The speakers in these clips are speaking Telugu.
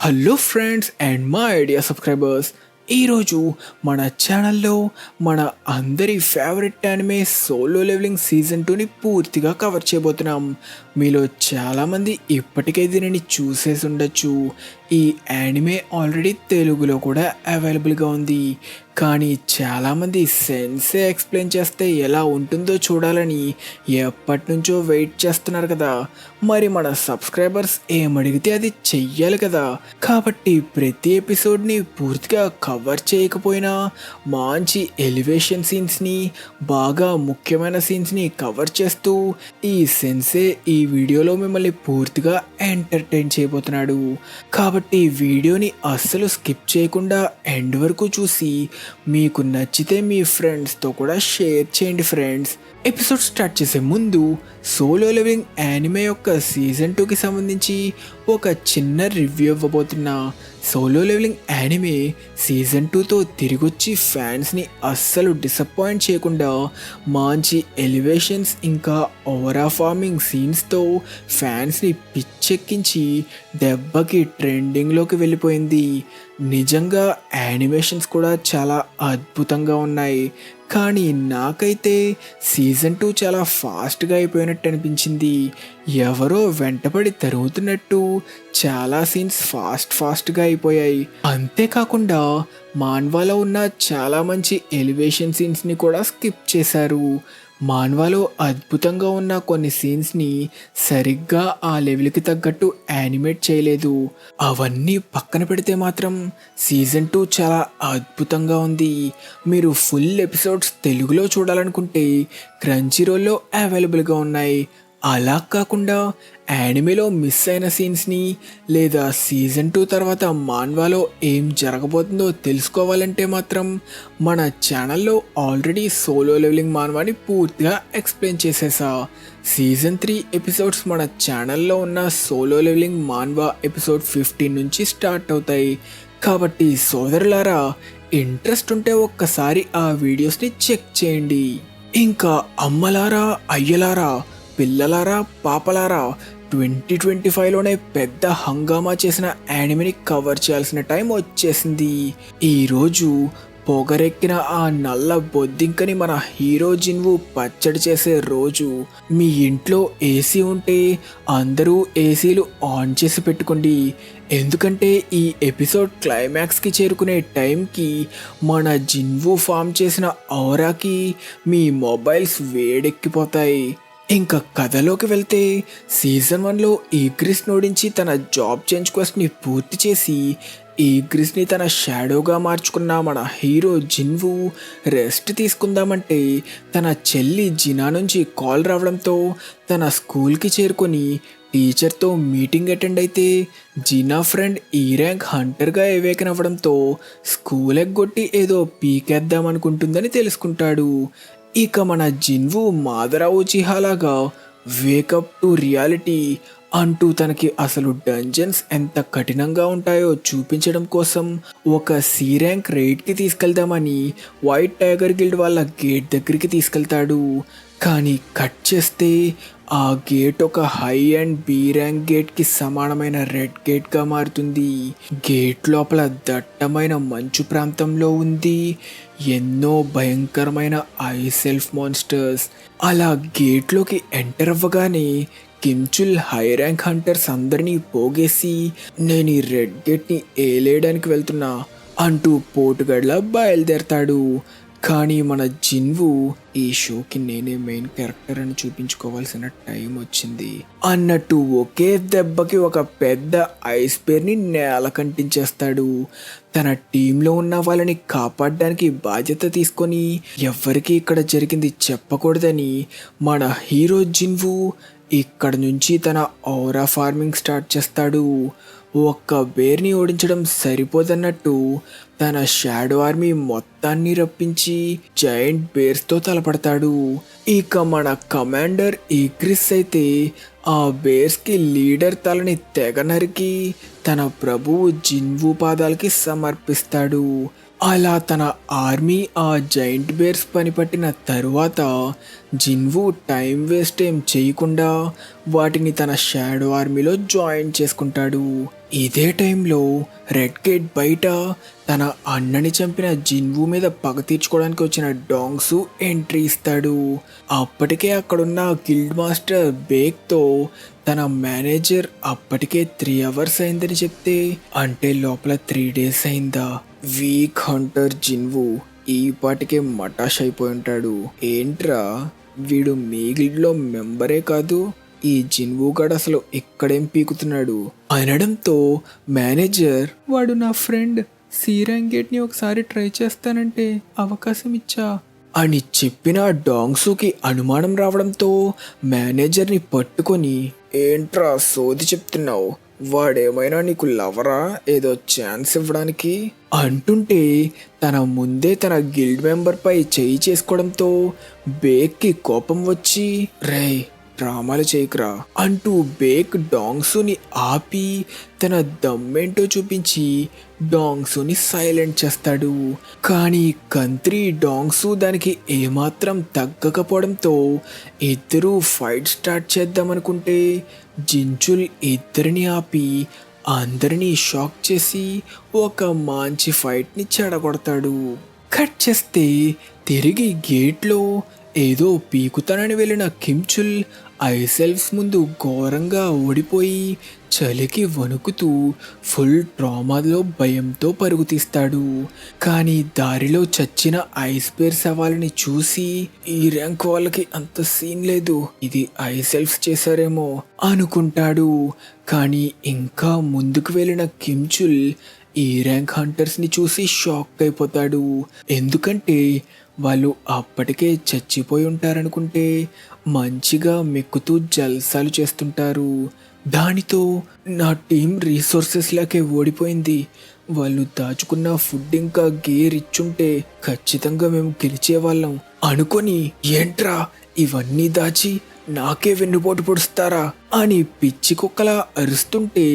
Hello friends and my idea subscribers, ఈరోజు మన ఛానల్లో మన అందరి favourite anime solo leveling season 2ని పూర్తిగా కవర్ చేయబోతున్నాం. మీలో చాలామంది ఇప్పటికే దీనిని చూసేసి ఉండొచ్చు. ఈ యానిమే ఆల్రెడీ తెలుగులో కూడా అవైలబుల్గా ఉంది. కానీ చాలామంది సెన్సే ఎక్స్ప్లెయిన్ చేస్తే ఎలా ఉంటుందో చూడాలని ఎప్పటి నుంచో వెయిట్ చేస్తున్నారు కదా. మరి మన సబ్స్క్రైబర్స్ ఏమడిగితే అది చెయ్యాలి కదా. కాబట్టి ప్రతి ఎపిసోడ్ని పూర్తిగా కవర్ చేయకపోయినా మంచి ఎలివేషన్ సీన్స్ని, బాగా ముఖ్యమైన సీన్స్ని కవర్ చేస్తూ ఈ సెన్సే ఈ వీడియోలో మిమ్మల్ని పూర్తిగా ఎంటర్టైన్ చేయబోతున్నాడు. కాబట్టి వీడియోని అస్సలు స్కిప్ చేయకుండా ఎండ్ వరకు చూసి మీకు నచ్చితే మీ ఫ్రెండ్స్తో కూడా షేర్ చేయండి ఫ్రెండ్స్. ఎపిసోడ్ స్టార్ట్ చేసే ముందు సోలో లెవెలింగ్ యానిమే యొక్క సీజన్ 2కి సంబంధించి ఒక చిన్న రివ్యూ ఇవ్వబోతున్నా. సోలో లెవెలింగ్ యానిమే సీజన్ 2తో తిరిగొచ్చి ఫ్యాన్స్ని అస్సలు డిసప్పాయింట్ చేయకుండా మంచి ఎలివేషన్స్ ఇంకా ఓవరా ఫార్మింగ్ సీన్స్తో ఫ్యాన్స్ని పిచ్చెక్కించి దెబ్బకి ట్రెండింగ్లోకి వెళ్ళిపోయింది. నిజంగా యానిమేషన్స్ కూడా చాలా అద్భుతంగా ఉన్నాయి. కానీ నాకైతే సీజన్ 2 చాలా ఫాస్ట్గా అయిపోయినట్టు అనిపించింది. ఎవరో వెంటపడి తరుగుతున్నట్టు చాలా సీన్స్ ఫాస్ట్గా అయిపోయాయి. అంతేకాకుండా మాన్వాలో ఉన్న చాలా మంచి ఎలివేషన్ సీన్స్ని కూడా స్కిప్ చేశారు. మాన్వాలో అద్భుతంగా ఉన్న కొన్ని సీన్స్ని సరిగ్గా ఆ లెవెల్కి తగ్గట్టు యానిమేట్ చేయలేదు. అవన్నీ పక్కన పెడితే మాత్రం సీజన్ 2 చాలా అద్భుతంగా ఉంది. మీరు ఫుల్ ఎపిసోడ్స్ తెలుగులో చూడాలనుకుంటే క్రంచీరోల్లో అవైలబుల్గా ఉన్నాయి. అలా కాకుండా యానిమేలో మిస్ అయిన సీన్స్ని లేదా సీజన్ 2 తర్వాత మాన్వాలో ఏం జరగబోతుందో తెలుసుకోవాలంటే మాత్రం మన ఛానల్లో ఆల్రెడీ సోలో లెవెలింగ్ మాన్వాని పూర్తిగా ఎక్స్ప్లెయిన్ చేసేసా. సీజన్ 3 ఎపిసోడ్స్ మన ఛానల్లో ఉన్న సోలో లెవెలింగ్ మాన్వా ఎపిసోడ్ 15 నుంచి స్టార్ట్ అవుతాయి. కాబట్టి సోదరులారా, ఇంట్రెస్ట్ ఉంటే ఒక్కసారి ఆ వీడియోస్ని చెక్ చేయండి. ఇంకా అమ్మలారా, అయ్యలారా, పిల్లలారా, పాపలారా, 2025లోనే పెద్ద హంగామా చేసిన యానిమేని కవర్ చేయాల్సిన టైం వచ్చేసింది. ఈరోజు పొగరెక్కిన ఆ నల్ల బొద్దింకని మన హీరో జిన్వు పచ్చడి చేసే రోజు. మీ ఇంట్లో ఏసీ ఉంటే అందరూ ఏసీలు ఆన్ చేసి పెట్టుకోండి. ఎందుకంటే ఈ ఎపిసోడ్ క్లైమాక్స్కి చేరుకునే టైంకి మన జిన్వు ఫామ్ చేసిన ఔరాకి మీ మొబైల్స్ వేడెక్కిపోతాయి. ఇంకా కథలోకి వెళ్తే సీజన్ 1లో ఈగ్రిస్ని ఓడించి తన జాబ్ చేంజ్ క్వెస్ట్ని పూర్తి చేసి ఈగ్రిస్ని తన షాడోగా మార్చుకున్న మన హీరో జిన్వు రెస్ట్ తీసుకుందామంటే తన చెల్లి జినా నుంచి కాల్ రావడంతో తన స్కూల్కి చేరుకొని టీచర్తో మీటింగ్ అటెండ్ అయితే జినా ఫ్రెండ్ ఈ ర్యాంక్ హంటర్గా ఎవేకన్ అవ్వడంతో స్కూల్ ఎగ్గొట్టి ఏదో పీకేద్దాం అనుకుంటుందని తెలుసుకుంటాడు. ఇక మన జిన్వు మాదరా ఉచిహాలాగా వేకప్ టు రియాలిటీ అంటూ తనకి అసలు డంజన్స్ ఎంత కఠినంగా ఉంటాయో చూపించడం కోసం ఒక సి ర్యాంక్ రైడ్కి తీసుకెళ్దామని వైట్ టైగర్ గిల్డ్ వాళ్ళ గేట్ దగ్గరికి తీసుకెళ్తాడు. కానీ కట్ చేస్తే ఆ గేట్ ఒక హై అండ్ బి ర్యాంక్ గేట్కి సమానమైన రెడ్ గేట్గా మారుతుంది. గేట్ లోపల దట్టమైన మంచు ప్రాంతంలో ఉంది ఎన్నో భయంకరమైన ఐ సెల్ఫ్ మాన్స్టర్స్. అలా గేట్లోకి ఎంటర్ అవ్వగానే కించుల్ హై ర్యాంక్ హంటర్స్ అందరినీ పోగేసి నేను ఈ రెడ్ గేట్ని ఏలేయడానికి వెళ్తున్నా అంటూ పోటుగడ్లా బయలుదేరతాడు. కానీ మన జిన్వు ఈ షోకి నేనే మెయిన్ క్యారెక్టర్ అని చూపించుకోవాల్సిన టైం వచ్చింది అన్నట్టు ఒకే దెబ్బకి ఒక పెద్ద ఐస్ పేర్ని నేల కంటించేస్తాడు. తన టీంలో ఉన్న వాళ్ళని కాపాడడానికి బాధ్యత తీసుకొని ఎవ్వరికి ఇక్కడ జరిగింది చెప్పకూడదని మన హీరో జిన్వు ఇక్కడ నుంచి తన ఔరా ఫార్మింగ్ స్టార్ట్ చేస్తాడు. ఒక్క బేర్ని ఓడించడం సరిపోదన్నట్టు తన షాడో ఆర్మీ మొత్తాన్ని రప్పించి జైంట్ బేర్స్తో తలపడతాడు. ఇక మన కమాండర్ ఈగ్రిస్ అయితే ఆ బేర్స్కి లీడర్ తలని తెగ నరికి తన ప్రభువు జిన్వు పాదాలకి సమర్పిస్తాడు. అలా తన ఆర్మీ ఆ జైంట్ బేర్స్ పనిపట్టిన తరువాత జిన్వు టైం వేస్ట్ ఏం చేయకుండా వాటిని తన షాడో ఆర్మీలో జాయిన్ చేసుకుంటాడు. ఇదే టైంలో రెడ్ గేట్ బయట తన అన్నని చంపిన జిన్వు మీద పగ తీర్చుకోవడానికి వచ్చిన డాంగ్సు ఎంట్రీ ఇస్తాడు. అప్పటికే అక్కడున్న గిల్డ్ మాస్టర్ బేక్తో తన మేనేజర్ అప్పటికే 3 hours అయిందని చెప్తే, అంటే లోపల 3 days అయిందా? వీక్ హంటర్ జిన్వు ఈ పాటికే మటాష్ అయిపోయి ఉంటాడు. ఏంట్రా వీడు మీ గిల్డ్లో మెంబరే కాదు, ఈ జిన్వు గడు అసలు ఇక్కడేం పీకుతున్నాడు అనడంతో మేనేజర్, వాడు నా ఫ్రెండ్, సీరంగేట్ని ఒకసారి ట్రై చేస్తానంటే అవకాశం ఇచ్చా అని చెప్పిన డాంగ్సుకి అనుమానం రావడంతో మేనేజర్ని పట్టుకొని, ఏంట్రా సోది చెప్తున్నావు, వాడేమైనా నీకు లవరా ఏదో ఛాన్స్ ఇవ్వడానికి అంటుంటే తన ముందే తన గిల్డ్ మెంబర్ పై చేయి చేసుకోవడంతో బేక్కి కోపం వచ్చి, రేయ్ డ్రామాలు చేయకురా అంటూ బేక్ డాంగ్సుని ఆపి తన దమ్మేంటో చూపించి డాంగ్సుని సైలెంట్ చేస్తాడు. కానీ కంత్రి డాంగ్సు దానికి ఏమాత్రం తగ్గకపోవడంతో ఇద్దరూ ఫైట్ స్టార్ట్ చేద్దామనుకుంటే జించుల్ ఇద్దరిని ఆపి అందరినీ షాక్ చేసి ఒక మంచి ఫైట్ని చెడగొడతాడు. కట్ చేస్తే తిరిగి గేట్లో ఏదో పీకుతానని వెళ్ళిన కిమ్చుల్ ఐసెల్ఫ్స్ ముందు ఘోరంగా ఓడిపోయి చలికి వణుకుతూ ఫుల్ ట్రామాలో భయంతో పరుగు తీస్తాడు. కానీ దారిలో చచ్చిన ఐస్ బేర్ శవాలని చూసి ఈ ర్యాంక్ వాళ్ళకి అంత సీన్ లేదు, ఇది ఐసెల్ఫ్స్ చేశారేమో అనుకుంటాడు. కానీ ఇంకా ముందుకు వెళ్ళిన కిమ్చుల్ ఈ ర్యాంక్ హంటర్స్ని చూసి షాక్ అయిపోతాడు. ఎందుకంటే వాళ్ళు అప్పటికే చచ్చిపోయి ఉంటారనుకుంటే మంచిగా మెక్కుతూ జల్సాలు చేస్తుంటారు. దానితో నా టీం రీసోర్సెస్ లాకే ఓడిపోయింది, వాళ్ళు దాచుకున్న ఫుడ్ ఇంకా గేర్ ఇచ్చుంటే ఖచ్చితంగా మేము గెలిచేవాళ్ళం అనుకొని, ఏంట్రా ఇవన్నీ దాచి నాకే వెన్నుపోటు పొడుస్తారా అని పిచ్చి కుక్కలా అరుస్తుంటే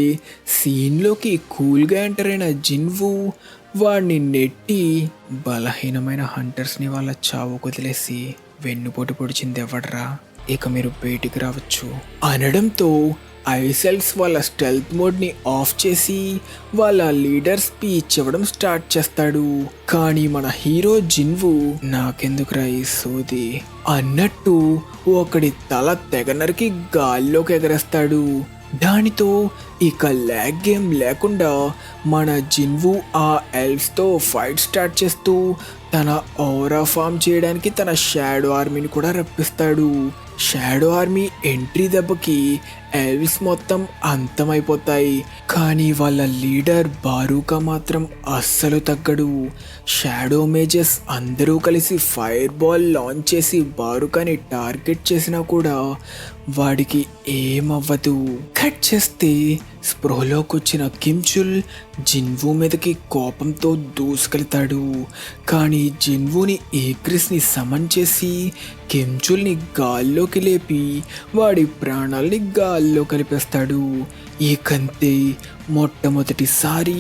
సీన్లోకి కూల్గా ఎంటర్ అయిన జిన్వు వాడిని నెట్టి, బలహీనమైన హంటర్స్ని వాళ్ళ చావు వదిలేసి వెన్నుపోటు పొడిచింది ఎవడ్రా, ఇక మీరు బయటికి రావచ్చు అనడంతో ఐసెల్స్ వాళ్ళ స్టెల్త్ మోడ్ని ఆఫ్ చేసి వాళ్ళ లీడర్ స్పీచ్ ఇవ్వడం స్టార్ట్ చేస్తాడు. కానీ మన హీరో జిన్వు, నాకెందుకురా ఈ సోది అన్నట్టు ఒకడి తల తెగ నరికి గాల్లోకి ఎగరేస్తాడు. దానితో ఇక ల్యాగ్ గేమ్ లేకుండా మన జిన్వు ఆ ఎల్ఫ్స్తో ఫైట్ స్టార్ట్ చేస్తూ తన ఔరా ఫామ్ చేయడానికి తన షాడో ఆర్మీని కూడా రప్పిస్తాడు. షాడో ఆర్మీ ఎంట్రీ దెబ్బకి ఎల్వ్స్ మొత్తం అంతమైపోతాయి. కానీ వాళ్ళ లీడర్ బారూకా మాత్రం అస్సలు తగ్గడు. షాడో మేజెస్ అందరూ కలిసి ఫైర్ బాల్ లాంచ్ చేసి బారూకాని టార్గెట్ చేసినా కూడా వాడికి ఏమవ్వదు. కట్ చేస్తే స్పృహలోకి వచ్చిన కిమ్చుల్ జిన్వు మీదకి కోపంతో దూసుకెళ్తాడు. కానీ జిన్వుని ఏగ్రిస్ని సమన్ చేసి కిమ్చుల్ని గాల్లోకి లేపి వాడి ప్రాణాల్ని గాల్లో కలిపేస్తాడు. ఈ కంతే మొట్టమొదటిసారి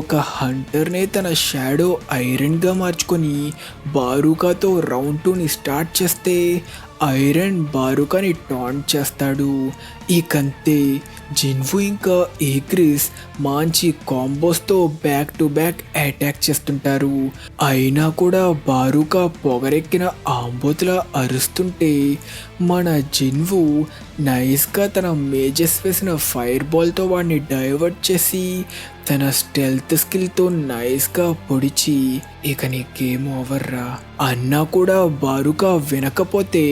ఒక హంటర్నే తన షాడో ఐరన్గా మార్చుకొని బారూకాతో రౌండ్ 2ని స్టార్ట్ చేస్తే ఐరన్ బారూకాని టాంట్ చేస్తాడు. ఈ కంతే జిన్వు ఇంకా ఏగ్రిస్ మంచి కాంబోస్తో బ్యాక్ టు బ్యాక్ అటాక్ చేస్తుంటారు. అయినా కూడా బారూకా పొగరెక్కిన ఆంబోతులా అరుస్తుంటే మన జిన్వు నైస్గా తన మేజెస్ వేసిన ఫైర్ బాల్తో వాడిని డైవర్ట్ చేసి తన స్టెల్త్ స్కిల్తో నైస్గా పొడిచి, ఇక నీ గేమ్ ఓవర్రా అన్నా కూడా బారూకా వినకపోతే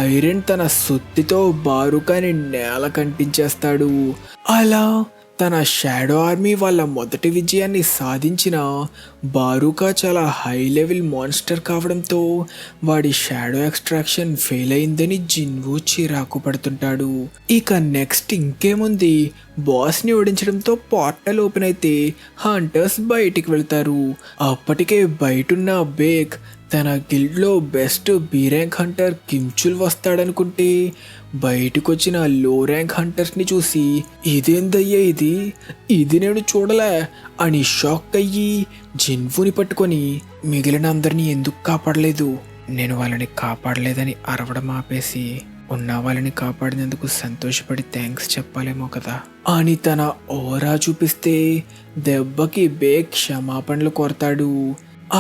ఐరన్ తన సుత్తితో బారూకాని నేల కంటించేస్తాడు. అలా తన షాడో ఆర్మీ వాళ్ళ మొదటి విజయాన్ని సాధించిన బారూకా చాలా హై లెవెల్ మాన్స్టర్ కావడంతో వాడి షాడో ఎక్స్ట్రాక్షన్ ఫెయిల్ అయిందని జిన్వు చిరాకు పడుతుంటాడు. ఇక నెక్స్ట్ ఇంకేముంది, బాస్ని ఓడించడంతో పోర్టల్ ఓపెన్ అయితే హంటర్స్ బయటికి వెళ్తారు. అప్పటికే బయటున్న బేక్ తన గిల్డ్లో బెస్ట్ బీ ర్యాంక్ హంటర్ కిమ్చుల్ వస్తాడనుకుంటే బయటకొచ్చిన లో ర్యాంక్ హంటర్స్ని చూసి ఇదేందయ్యా ఇది నేను చూడలే అని షాక్ అయ్యి జిన్వుని పట్టుకొని మిగిలిన అందరినీ ఎందుకు కాపాడలేదు, నేను వాళ్ళని కాపాడలేదని అరవడం ఆపేసి ఉన్న వాళ్ళని కాపాడినందుకు సంతోషపడి థ్యాంక్స్ చెప్పాలేమో కదా అని తన ఓరా చూపిస్తే దెబ్బకి బేక్ క్షమాపణలు కోరతాడు.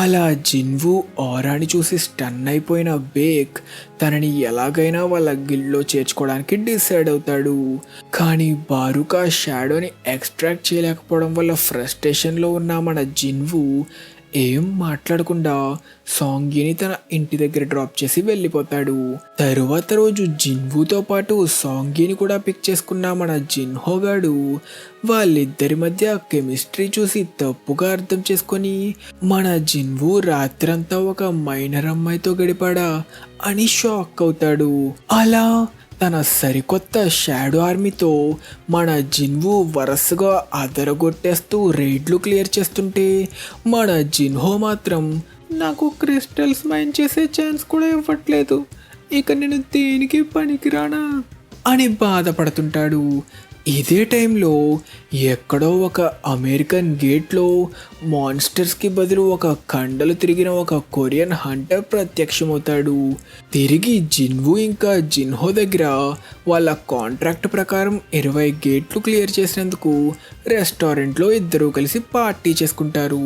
అలా జిన్వు ఓరాని చూసి స్టన్ అయిపోయిన బేక్ తనని ఎలాగైనా వాళ్ళ గిల్డ్లో చేర్చుకోవడానికి డిసైడ్ అవుతాడు. కానీ బారుకా షాడోని ఎక్స్ట్రాక్ట్ చేయలేకపోవడం వల్ల ఫ్రస్ట్రేషన్లో ఉన్న మన జిన్వు ఏం మాట్లాడకుండా సాంగ్ని తన ఇంటి దగ్గర డ్రాప్ చేసి వెళ్ళిపోతాడు. తరువాత రోజు జిన్వుతో పాటు సాంగ్ని కూడా పిక్ చేసుకున్న మన జిన్హోగాడు వాళ్ళిద్దరి మధ్య కెమిస్ట్రీ చూసి తప్పుగా అర్థం చేసుకొని మన జిన్వు రాత్రంతా ఒక మైనర్ అమ్మాయితో గడిపాడా అని షాక్ అవుతాడు. అలా తన సరికొత్త షాడో ఆర్మీతో మన జిన్వు వరుసగా అదరగొట్టేస్తూ రైడ్లు క్లియర్ చేస్తుంటే మన జిన్హో మాత్రం నాకు క్రిస్టల్స్ మైన్ చేసే ఛాన్స్ కూడా ఇవ్వట్లేదు, ఇక నేను దేనికి పనికిరానా అని బాధపడుతుంటాడు. ఇదే టైంలో ఎక్కడో ఒక అమెరికన్ గేట్లో మాన్స్టర్స్కి బదులు ఒక కండలు తిరిగిన ఒక కొరియన్ హంటర్ ప్రత్యక్షమవుతాడు. తిరిగి జిన్వు ఇంకా జిన్హో దగ్గర వాళ్ళ కాంట్రాక్ట్ ప్రకారం 20 గేట్లు క్లియర్ చేసినందుకు రెస్టారెంట్లో ఇద్దరూ కలిసి పార్టీ చేసుకుంటారు.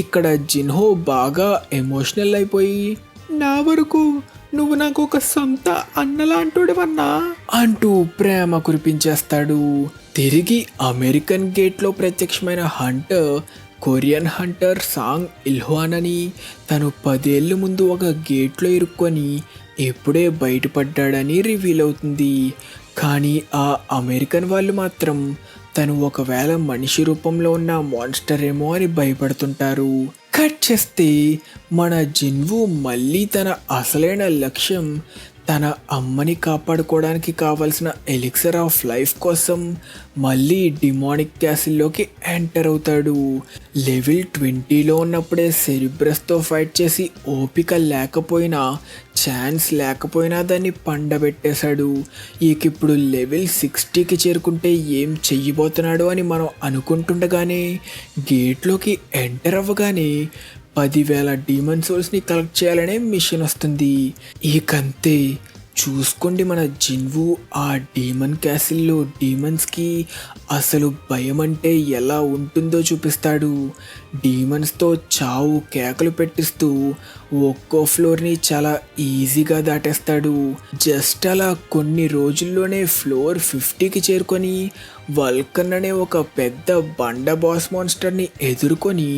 ఇక్కడ జిన్హో బాగా ఎమోషనల్ అయిపోయి నా వరకు నువ్వు నాకు ఒక సొంత అన్నలాంటోడివన్నా అంటూ ప్రేమ కురిపించేస్తాడు. తిరిగి అమెరికన్ గేట్లో ప్రత్యక్షమైన హంటర్ కొరియన్ హంటర్ సాంగ్ ఇల్హ్వాన్ అని తను 10 ఏళ్ళ ముందు ఒక గేట్లో ఇరుక్కొని ఎప్పుడే బయటపడ్డాడని రివీల్ అవుతుంది. కానీ ఆ అమెరికన్ వాళ్ళు మాత్రం తను ఒకవేళ మనిషి రూపంలో ఉన్న మాన్స్టర్ ఏమో అని భయపడుతుంటారు. కట్ చేస్తే మన జిన్వు మళ్ళీ తన అసలైన లక్ష్యం తన అమ్మని కాపాడుకోవడానికి కావాల్సిన ఎలిక్సర్ ఆఫ్ లైఫ్ కోసం మళ్ళీ డిమానిక్ క్యాసిల్లోకి ఎంటర్ అవుతాడు. లెవెల్ 20లో ఉన్నప్పుడే సెరిబ్రస్తో ఫైట్ చేసి ఓపిక లేకపోయినా ఛాన్స్ లేకపోయినా దాన్ని పండబెట్టేశాడు. ఇప్పుడు లెవెల్ 60కి చేరుకుంటే ఏం చెయ్యబోతున్నాడు అని మనం అనుకుంటుండగానే గేట్లోకి ఎంటర్ అవ్వగానే 10,000 డీమన్ సోల్స్ని కలెక్ట్ చేయాలనే మిషన్ వస్తుంది. ఇకంతే చూసుకోండి మన జిన్వు ఆ డీమన్ క్యాసిల్లో డీమన్స్కి అసలు భయం అంటే ఎలా ఉంటుందో చూపిస్తాడు. డీమన్స్తో చావు కేకలు పెట్టిస్తూ ఒక్కో ఫ్లోర్ని చాలా ఈజీగా దాటేస్తాడు. జస్ట్ అలా కొన్ని రోజుల్లోనే ఫ్లోర్ 50కి చేరుకొని వల్కన్ అనే ఒక పెద్ద బండ బాస్ మాన్స్టర్ని ఎదుర్కొని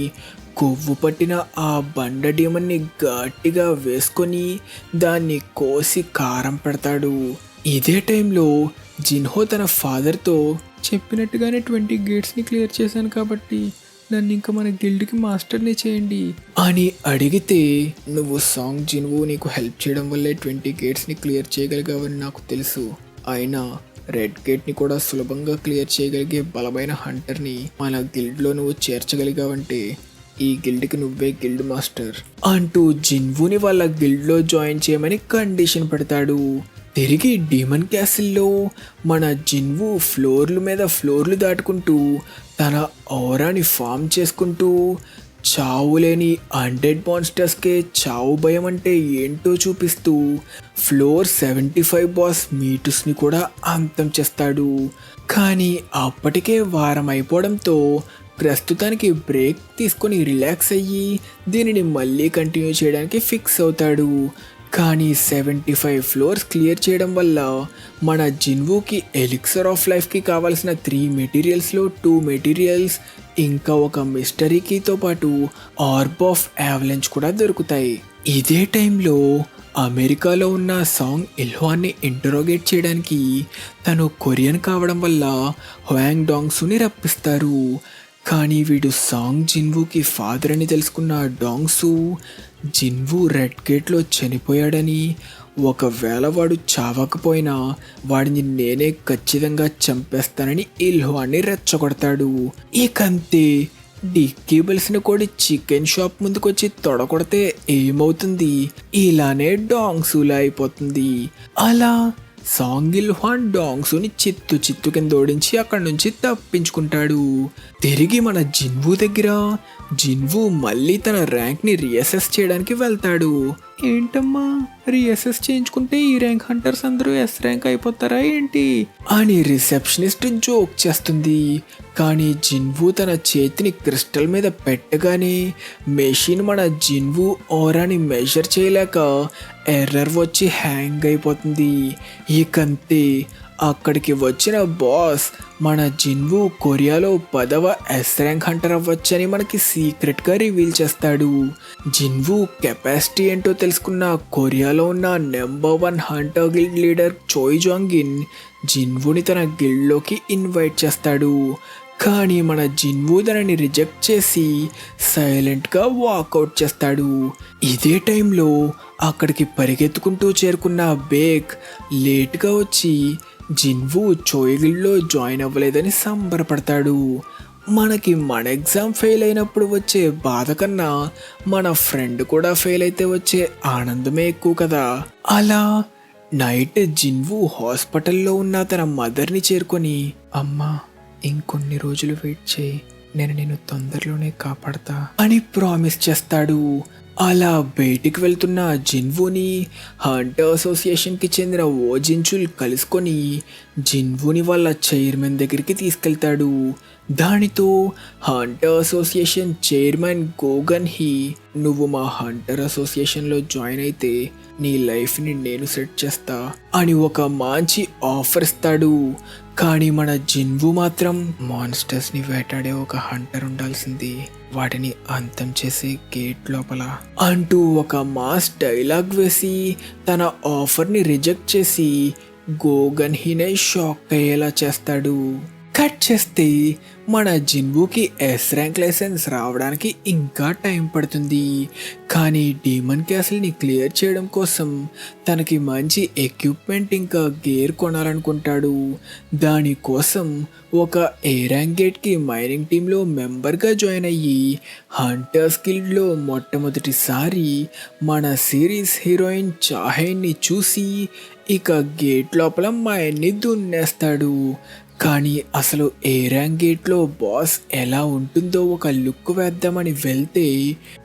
కొవ్వు పట్టిన ఆ బండ డీమన్ని గట్టిగా వేసుకొని దాన్ని కోసి కారం పెడతాడు. ఇదే టైంలో జిన్హో తన ఫాదర్తో చెప్పినట్టుగానే 20 గేట్స్ని క్లియర్ చేశాను కాబట్టి నన్ను ఇంకా మన గిల్డ్కి మాస్టర్ని చేయండి అని అడిగితే నువ్వు సాంగ్ జిన్వు నీకు హెల్ప్ చేయడం వల్లే 20 గేట్స్ని క్లియర్ చేయగలిగావని నాకు తెలుసు, అయినా రెడ్ గేట్ని కూడా సులభంగా క్లియర్ చేయగలిగే బలమైన హంటర్ని మన గిల్డ్లో నువ్వు చేర్చగలిగావంటే ఈ గిల్డ్కి నువ్వే గిల్డ్ మాస్టర్ అంటూ జిన్వుని వాళ్ళ గిల్డ్లో జాయిన్ చేయమని కండిషన్ పెడతాడు. తిరిగి డీమన్ క్యాసిల్లో మన జిన్వు ఫ్లోర్లు మీద ఫ్లోర్లు దాటుకుంటూ తన ఔరాని ఫామ్ చేసుకుంటూ చావులేని అన్డెడ్ మాన్స్టర్స్కే చావు భయం అంటే ఏంటో చూపిస్తూ ఫ్లోర్ 75 బాస్ మీటుస్ని కూడా అంతం చేస్తాడు. కానీ అప్పటికే వారం అయిపోవడంతో ప్రస్తుతానికి బ్రేక్ తీసుకొని రిలాక్స్ అయ్యి దీనిని మళ్ళీ కంటిన్యూ చేయడానికి ఫిక్స్ అవుతాడు. కానీ 75 ఫ్లోర్స్ క్లియర్ చేయడం వల్ల మన జిన్వుకి ఎలిక్సర్ ఆఫ్ లైఫ్కి కావాల్సిన 3 మెటీరియల్స్లో 2 మెటీరియల్స్ ఇంకా ఒక మిస్టరీ కీతో పాటు ఆర్బ్ ఆఫ్ యావలెంచ్ కూడా దొరుకుతాయి. ఇదే టైంలో అమెరికాలో ఉన్న సాంగ్ ఇల్హ్వాన్ని ఇంటరోగేట్ చేయడానికి తను కొరియన్ కావడం వల్ల హ్వాంగ్ డాంగ్సుని రప్పిస్తారు. కానీ వీడు సాంగ్ జిన్వుకి ఫాదర్ అని తెలుసుకున్న డాంగ్సు జిన్వు రెడ్ గేట్లో చనిపోయాడని, ఒకవేళ వాడు చావకపోయినా వాడిని నేనే ఖచ్చితంగా చంపేస్తానని ఇల్హ్వాన్ని రెచ్చగొడతాడు. ఇకంతే డిక్కీ బలిసిన కోడి చికెన్ షాప్ ముందుకొచ్చి తొడకొడితే ఏమవుతుంది? ఇలానే డాంగ్సూలా అయిపోతుంది. అలా సాంగిల్ హ్వాన్ డాంగ్సుని చిత్తు కింద ఓడించి అక్కడి నుంచి తప్పించుకుంటాడు. తిరిగి మన జిన్వు దగ్గర జిన్వు మళ్ళీ తన ర్యాంక్ని రీఅసెస్ చేయడానికి వెళ్తాడు. ఏంటమ్మా, రీఅసెస్ చేయించుకుంటే ఈ ర్యాంక్ హంటర్స్ అందరూ ఎస్ ర్యాంక్ అయిపోతారా ఏంటి అని రిసెప్షనిస్ట్ జోక్ చేస్తుంది. కానీ జిన్వు తన చేతిని క్రిస్టల్ మీద పెట్టగానే మెషిన్ మన జిన్వు ఓరాని మెజర్ చేయలేక ఎర్రర్ వచ్చి హ్యాంగ్ అయిపోతుంది. ఇకంతే అక్కడికి వచ్చిన బాస్ మన జిన్వు కొరియాలో 10వ ఎస్ ర్యాంక్ హంటర్ అవ్వచ్చని మనకి సీక్రెట్గా రివీల్ చేస్తాడు. జిన్వు కెపాసిటీ ఏంటో తెలుసుకున్న కొరియాలో ఉన్న number 1 hunter guild leader Choi Jongin జిన్వుని తన గిల్డ్లోకి ఇన్వైట్ చేస్తాడు. కానీ మన జిన్వు దానిని రిజెక్ట్ చేసి సైలెంట్గా వాకౌట్ చేస్తాడు. ఇదే టైంలో అక్కడికి పరిగెత్తుకుంటూ చేరుకున్న బేక్ లేట్గా వచ్చి జిన్వు చోయ్ గిల్డ్లో జాయిన్ అవ్వలేదని సంబరపడతాడు. మనకి మన ఎగ్జామ్ ఫెయిల్ అయినప్పుడు వచ్చే బాధ కన్నా మన ఫ్రెండ్ కూడా ఫెయిల్ అయితే వచ్చే ఆనందమే ఎక్కువ కదా. అలా నైట్ జిన్వు హాస్పిటల్లో ఉన్న తన మదర్ని చేరుకొని, అమ్మా ఇంకొన్ని రోజులు వెయిట్ చేయి, నేను నిన్ను తొందరలోనే కాపాడతా అని ప్రామిస్ చేస్తాడు. అలా బయటికి వెళ్తున్న జిన్వుని హంటర్ అసోసియేషన్కి చెందిన ఓజిన్చుల్ కలుసుకొని జిన్వుని వాళ్ళ చైర్మన్ దగ్గరికి తీసుకెళ్తాడు. దానితో హంటర్ అసోసియేషన్ చైర్మన్ గోగన్ హీ, నువ్వు మా హంటర్ అసోసియేషన్లో జాయిన్ అయితే నీ లైఫ్ని నేను సెట్ చేస్తా అని ఒక మంచి ఆఫర్ ఇస్తాడు. కానీ మన జిన్వు మాత్రం మాన్స్టర్స్ని వేటాడే ఒక హంటర్ ఉండాల్సింది, వాటిని అంతం చేసే గేట్ లోపల అంటూ ఒక మాస్ డైలాగ్ వేసి తన ఆఫర్ని రిజెక్ట్ చేసి గోగన్ హీనే షాక్ అయ్యేలా చేస్తాడు. కట్ చేస్తే మన జిన్వుకి ఎస్ ర్యాంక్ లైసెన్స్ రావడానికి ఇంకా టైం పడుతుంది. కానీ డీమన్ క్యాసిల్ని క్లియర్ చేయడం కోసం తనకి మంచి ఎక్విప్మెంట్ ఇంకా గేర్ కొనాలనుకుంటాడు. దానికోసం ఒక ఏ ర్యాంక్ గేట్కి మైనింగ్ టీంలో మెంబర్గా జాయిన్ అయ్యి హంటర్స్ గిల్డ్లో మొట్టమొదటిసారి మన సిరీస్ హీరోయిన్ చాహైన్ని చూసి ఇక గేట్ లోపల మైన్ని దున్నేస్తాడు. కానీ అసలు ఏ ర్యాంక్ గేట్లో బాస్ ఎలా ఉంటుందో ఒక లుక్ వేద్దామని వెళ్తే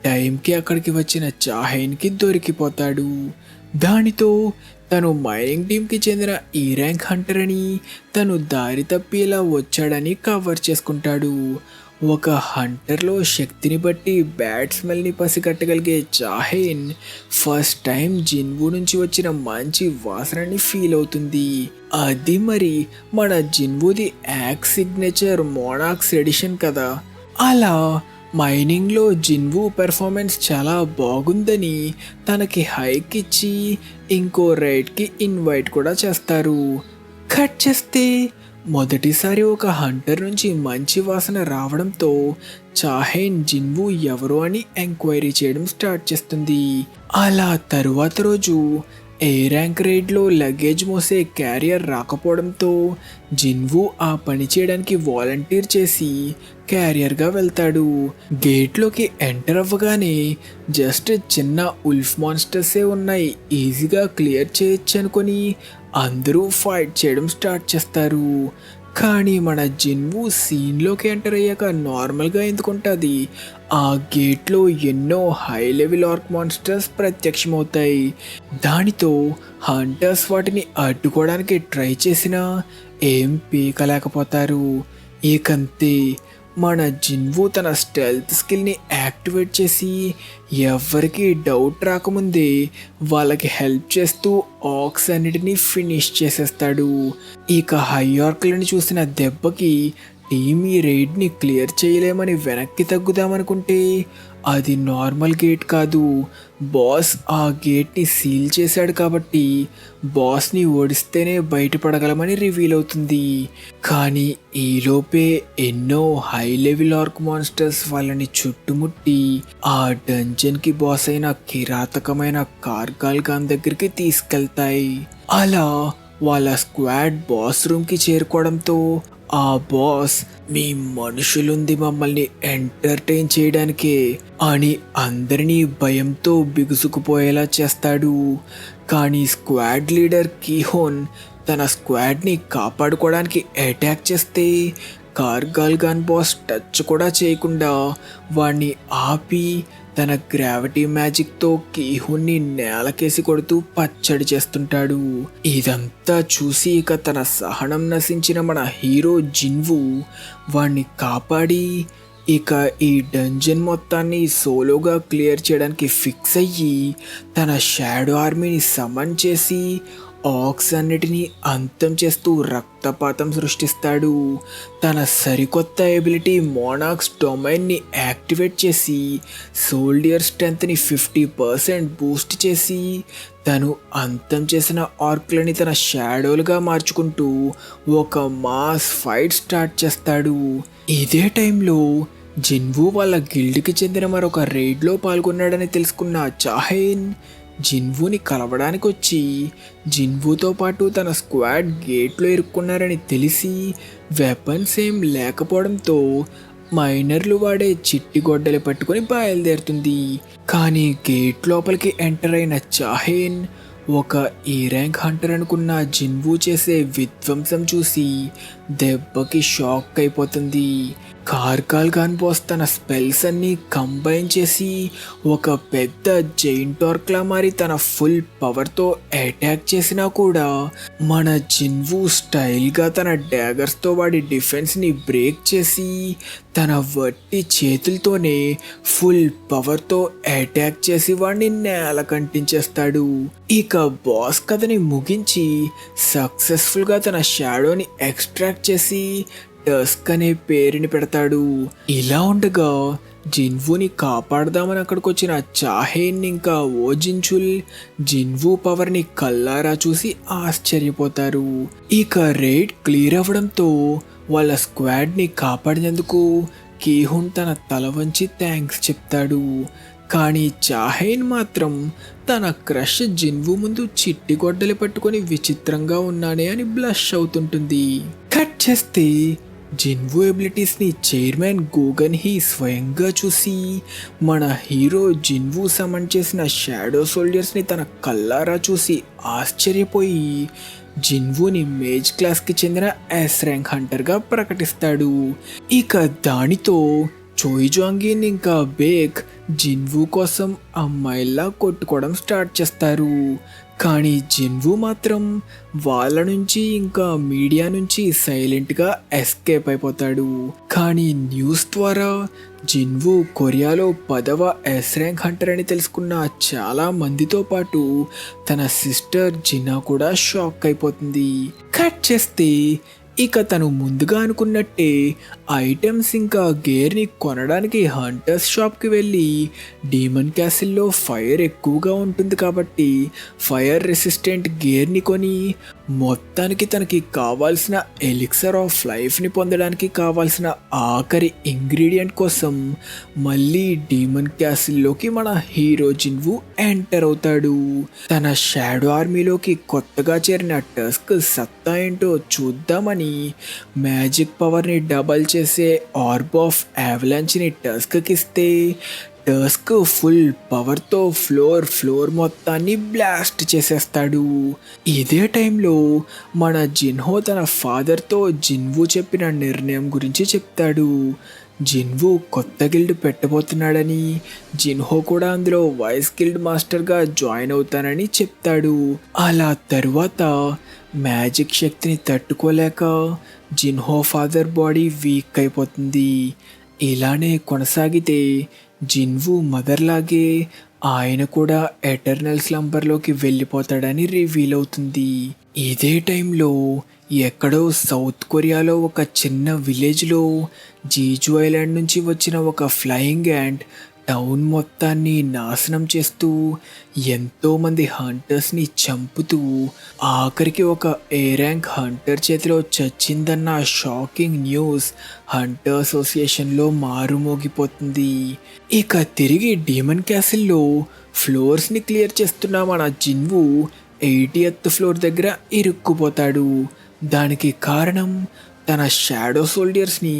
టైంకి అక్కడికి వచ్చిన చాహైన్కి దొరికిపోతాడు. దానితో తను మైనింగ్ టీంకి చెందిన ఈ ర్యాంక్ హంటర్ అని, తను దారి తప్పేలా వచ్చాడని కవర్ చేసుకుంటాడు. ఒక హంటర్లో శక్తిని బట్టి బ్యాడ్ స్మెల్ని పసిగట్టగలిగే చాహైన్ ఫస్ట్ టైం జిన్వు నుంచి వచ్చిన మంచి వాసనని ఫీల్ అవుతుంది. అది మరి మన జిన్వుది యాక్స్ సిగ్నేచర్ మోనాక్స్ ఎడిషన్ కదా. అలా మైనింగ్లో జిన్వు పెర్ఫార్మెన్స్ చాలా బాగుందని తనకి హైక్ ఇచ్చి ఇంకో రైడ్కి ఇన్వైట్ కూడా చేస్తారు. కట్ చేస్తే మొదటిసారి ఒక హంటర్ నుంచి మంచి వాసన రావడంతో చాహైన్ జిన్వు ఎవరు అని ఎంక్వైరీ చేయడం స్టార్ట్ చేస్తుంది. అలా తరువాత రోజు ఏ ర్యాంక్ రైడ్లో లగేజ్ మోసే క్యారియర్ రాకపోవడంతో జిన్వు ఆ పని చేయడానికి వాలంటీర్ చేసి క్యారియర్గా వెళ్తాడు. గేట్లోకి ఎంటర్ అవ్వగానే జస్ట్ చిన్న ఉల్ఫ్ మాన్స్టర్సే ఉన్నాయి, ఈజీగా క్లియర్ చేయొచ్చు అనుకొని అందరూ ఫైట్ చేయడం స్టార్ట్ చేస్తారు. కానీ మన జిన్వు సీన్లోకి ఎంటర్ అయ్యాక నార్మల్గా ఎందుకుంటుంది, ఆ గేట్లో ఎన్నో హై లెవెల్ ఆర్క్ మాన్స్టర్స్ ప్రత్యక్షమవుతాయి. దానితో హంటర్స్ వాటిని అడ్డుకోవడానికి ట్రై చేసినా ఏం పీకలేకపోతారు. ఇకంతే మన జిన్వు తన స్టెల్త్ స్కిల్ని యాక్టివేట్ చేసి ఎవరికి డౌట్ రాకముందే వాళ్ళకి హెల్ప్ చేస్తూ ఆర్క్స్ అన్నిటినీ ఫినిష్ చేసేస్తాడు. ఇక హై ఆర్క్లను చూసిన దెబ్బకి టీమ్ ఈ రైడ్ని క్లియర్ చేయలేమని వెనక్కి తగ్గుదామనుకుంటే అది నార్మల్ గేట్ కాదు, బాస్ ఆ గేట్ని సీల్ చేశాడు కాబట్టి బాస్ని ఓడిస్తేనే బయటపడగలమని రివీల్ అవుతుంది. కానీ ఈలోపే ఎన్నో హై లెవెల్ ఆర్క్ మాన్స్టర్స్ వాళ్ళని చుట్టుముట్టి ఆ డంజన్కి బాస్ అయిన కిరాతకమైన కార్గాల్ గాన్ దగ్గరికి తీసుకెళ్తాయి. అలా వాళ్ళ స్క్వాడ్ బాస్ రూమ్కి చేరుకోవడంతో ఆ బాస్ మీ మనుషులుంది మమ్మల్ని ఎంటర్టైన్ చేయడానికే అని అందరినీ భయంతో బిగుసుకుపోయేలా చేస్తాడు. కానీ స్క్వాడ్ లీడర్ కీహోన్ తన స్క్వాడ్ని కాపాడుకోవడానికి అటాక్ చేస్తే కార్గాల్ గాన్ బాస్ టచ్ కూడా చేయకుండా వాణ్ణి ఆపి తన గ్రావిటీ మ్యాజిక్తో కీహున్ని నేలకేసి కొడుతూ పచ్చడి చేస్తుంటాడు. ఇదంతా చూసి ఇక తన సహనం నశించిన మన హీరో జిన్వు వాణ్ణి కాపాడి ఇక ఈ డంజన్ మొత్తాన్ని సోలోగా క్లియర్ చేయడానికి ఫిక్స్ అయ్యి తన షాడో ఆర్మీని సమన్ చేసి ఆక్స్ అన్నిటినీ అంతం చేస్తూ రక్తపాతం సృష్టిస్తాడు. తన సరికొత్త ఎబిలిటీ మోనాక్స్ డొమైన్ని యాక్టివేట్ చేసి సోల్డియర్ స్ట్రెంత్ని 50% బూస్ట్ చేసి తను అంతం చేసిన ఆర్క్లని తన షాడోలుగా మార్చుకుంటూ ఒక మాస్ ఫైట్ స్టార్ట్ చేస్తాడు. ఇదే టైంలో జిన్వు వాళ్ళ గిల్డ్కి చెందిన మరొక రైడ్లో పాల్గొన్నాడని తెలుసుకున్న చాహెయిన్ జిన్వుని కలవడానికి వచ్చి జిన్వుతో పాటు తన స్క్వాడ్ గేట్లో ఇరుక్కున్నారని తెలిసి వెపన్స్ ఏం లేకపోవడంతో మైనర్లు వాడే చిట్టి గొడ్డలి పట్టుకొని బయలుదేరుతుంది. కానీ గేట్ లోపలికి ఎంటర్ అయిన చాహెయిన్ ఒక ఈ ర్యాంక్ హంటర్ అనుకున్న జిన్వు చేసే విధ్వంసం చూసి దెబ్బకి షాక్ అయిపోతుంది. కార్గాల్ గాన్ బాస్ తన స్పెల్స్ అన్ని కంబైన్ చేసి ఒక పెద్ద జైంట్ టార్క్లా మారి తన ఫుల్ పవర్తో అటాక్ చేసినా కూడా మన జిన్వు స్టైల్గా తన డ్యాగర్స్తో వాడి డిఫెన్స్ని బ్రేక్ చేసి తన వట్టి చేతులతోనే ఫుల్ పవర్తో అటాక్ చేసి వాడిని నేల కంటించేస్తాడు. ఇక బాస్ కథని ముగించి సక్సెస్ఫుల్గా తన షాడోని ఎక్స్ట్రాక్ట్ చేసి టస్క్ అనే పేరుని పెడతాడు. ఇలా ఉండగా జిన్వుని కాపాడదామని అక్కడికి వచ్చిన చాహెయిన్ ఇంకా ఓజిన్చుల్ జిన్వు పవర్ని కల్లారా చూసి ఆశ్చర్యపోతారు. ఇక రైడ్ క్లియర్ అవ్వడంతో వాళ్ళ స్క్వాడ్ని కాపాడినందుకు కీహున్ తన తల వంచి థ్యాంక్స్ చెప్తాడు. కానీ చాహెయిన్ మాత్రం తన క్రష్ జిన్వు ముందు చిట్టి గొడ్డలి పట్టుకొని విచిత్రంగా ఉన్నానే అని బ్లష్ అవుతుంటుంది. కట్ చేస్తే జిన్వు ఎబిలిటీస్ని చైర్మన్ గోగన్ హీ స్వయంగా చూసి మన హీరో జిన్వు సమన్ చేసిన షాడో సోల్జర్స్ని తన కల్లారా చూసి ఆశ్చర్యపోయి జిన్వుని మేజ్ క్లాస్కి చెందిన ఎస్ ర్యాంక్ హంటర్గా ప్రకటిస్తాడు. ఇక దానితో చోయిజాంగిన్ ఇంకా బేక్ జిన్వు కోసం అమ్మాయిల్లా కొట్టుకోవడం స్టార్ట్ చేస్తారు. కానీ జిన్వు మాత్రం వాళ్ళ నుంచి ఇంకా మీడియా నుంచి సైలెంట్గా ఎస్కేప్ అయిపోతాడు. కానీ న్యూస్ ద్వారా జిన్వు కొరియాలో 10వ ఎస్ ర్యాంక్ హంటర్ అని తెలుసుకున్న చాలా మందితో పాటు తన సిస్టర్ జిన్నా కూడా షాక్ అయిపోతుంది. కట్ చేస్తే ఇక తను ముందుగా అనుకున్నట్టే ఐటమ్స్ ఇంకా గేర్ని కొనడానికి హంటర్స్ షాప్కి వెళ్ళి డీమన్ క్యాసిల్లో ఫైర్ ఎక్కువగా ఉంటుంది కాబట్టి ఫైర్ రెసిస్టెంట్ గేర్ని కొని మొత్తానికి తనకి కావాల్సిన ఎలిక్సర్ ఆఫ్ లైఫ్ని పొందడానికి కావాల్సిన ఆఖరి ఇంగ్రీడియంట్ కోసం మళ్ళీ డీమన్ క్యాసిల్లోకి మన హీరో జిన్వు ఎంటర్ అవుతాడు. తన షాడో ఆర్మీలోకి కొత్తగా చేరిన టస్క్ సత్తా ఏంటో చూద్దామని మ్యాజిక్ పవర్ని డబల్ చేసే ఆర్బ్ ఆఫ్ అవలాంచ్ని టస్క్కి ఇస్తే టస్క్ ఫుల్ పవర్తో ఫ్లోర్ మొత్తాన్ని బ్లాస్ట్ చేసేస్తాడు. ఇదే టైంలో మన జిన్హో తన ఫాదర్తో జిన్వు చెప్పిన నిర్ణయం గురించి చెప్తాడు. జిన్వు కొత్త గిల్డ్ పెట్టబోతున్నాడని జిన్హో కూడా అందులో వైస్ గిల్డ్ మాస్టర్గా జాయిన్ అవుతానని చెప్తాడు. అలా తరువాత మ్యాజిక్ శక్తిని తట్టుకోలేక జిన్హో ఫాదర్ బాడీ వీక్ అయిపోతుంది. ఇలానే కొనసాగితే జిన్వు మదర్ లాగే ఆయన కూడా ఎటర్నల్ స్లంబర్లోకి వెళ్ళిపోతాడని రివీల్ అవుతుంది. ఇదే టైంలో ఎక్కడో సౌత్ కొరియాలో ఒక చిన్న విలేజ్లో జీజు ఐలాండ్ నుంచి వచ్చిన ఒక ఫ్లయింగ్ యాంట్ టౌన్ మొత్తాన్ని నాశనం చేస్తూ ఎంతోమంది హంటర్స్ని చంపుతూ ఆఖరికి ఒక ఏ ర్యాంక్ హంటర్ చేతిలో చచ్చిందన్న షాకింగ్ న్యూస్ హంటర్ అసోసియేషన్లో మారుమోగిపోతుంది. ఇక తిరిగి డీమన్ క్యాసిల్లో ఫ్లోర్స్ని క్లియర్ చేస్తున్న మన జిన్వు 80th ఫ్లోర్ దగ్గర ఇరుక్కుపోతాడు. దానికి కారణం తన షాడో సోల్జర్స్ని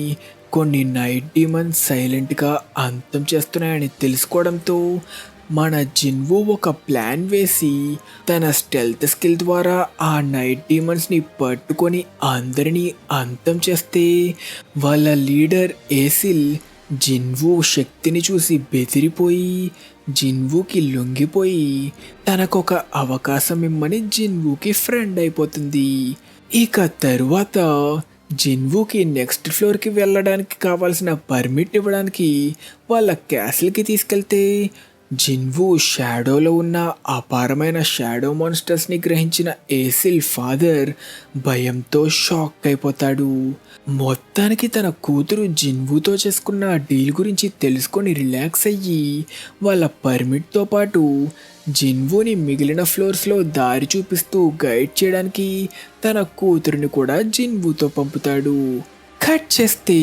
కొన్ని నైట్ డీమన్స్ సైలెంట్గా అంతం చేస్తున్నాయని తెలుసుకోవడంతో మన జిన్వు ఒక ప్లాన్ వేసి తన స్టెల్త్ స్కిల్ ద్వారా ఆ నైట్ డీమన్స్ని పట్టుకొని అందరినీ అంతం చేస్తే వాళ్ళ లీడర్ ఏసిల్ జిన్వు శక్తిని చూసి బెదిరిపోయి జిన్వుకి లొంగిపోయి తనకొక అవకాశం ఇమ్మని జిన్వుకి ఫ్రెండ్ అయిపోతుంది. ఇక తరువాత జిన్వుకి నెక్స్ట్ ఫ్లోర్కి వెళ్ళడానికి కావాల్సిన పర్మిట్ ఇవ్వడానికి వాళ్ళ క్యాసిల్కి తీసుకెళ్తే జిన్వు షాడోలో ఉన్న అపారమైన షాడో మాన్స్టర్స్ని గ్రహించిన ఏసిల్ ఫాదర్ భయంతో షాక్ అయిపోతాడు. మొత్తానికి తన కూతురు జిన్వుతో చేసుకున్న డీల్ గురించి తెలుసుకొని రిలాక్స్ అయ్యి వాళ్ళ పర్మిట్తో పాటు జిన్వుని మిగిలిన ఫ్లోర్స్లో దారి చూపిస్తూ గైడ్ చేయడానికి తన కూతురిని కూడా జిన్వుతో పంపుతాడు. కట్ చేస్తే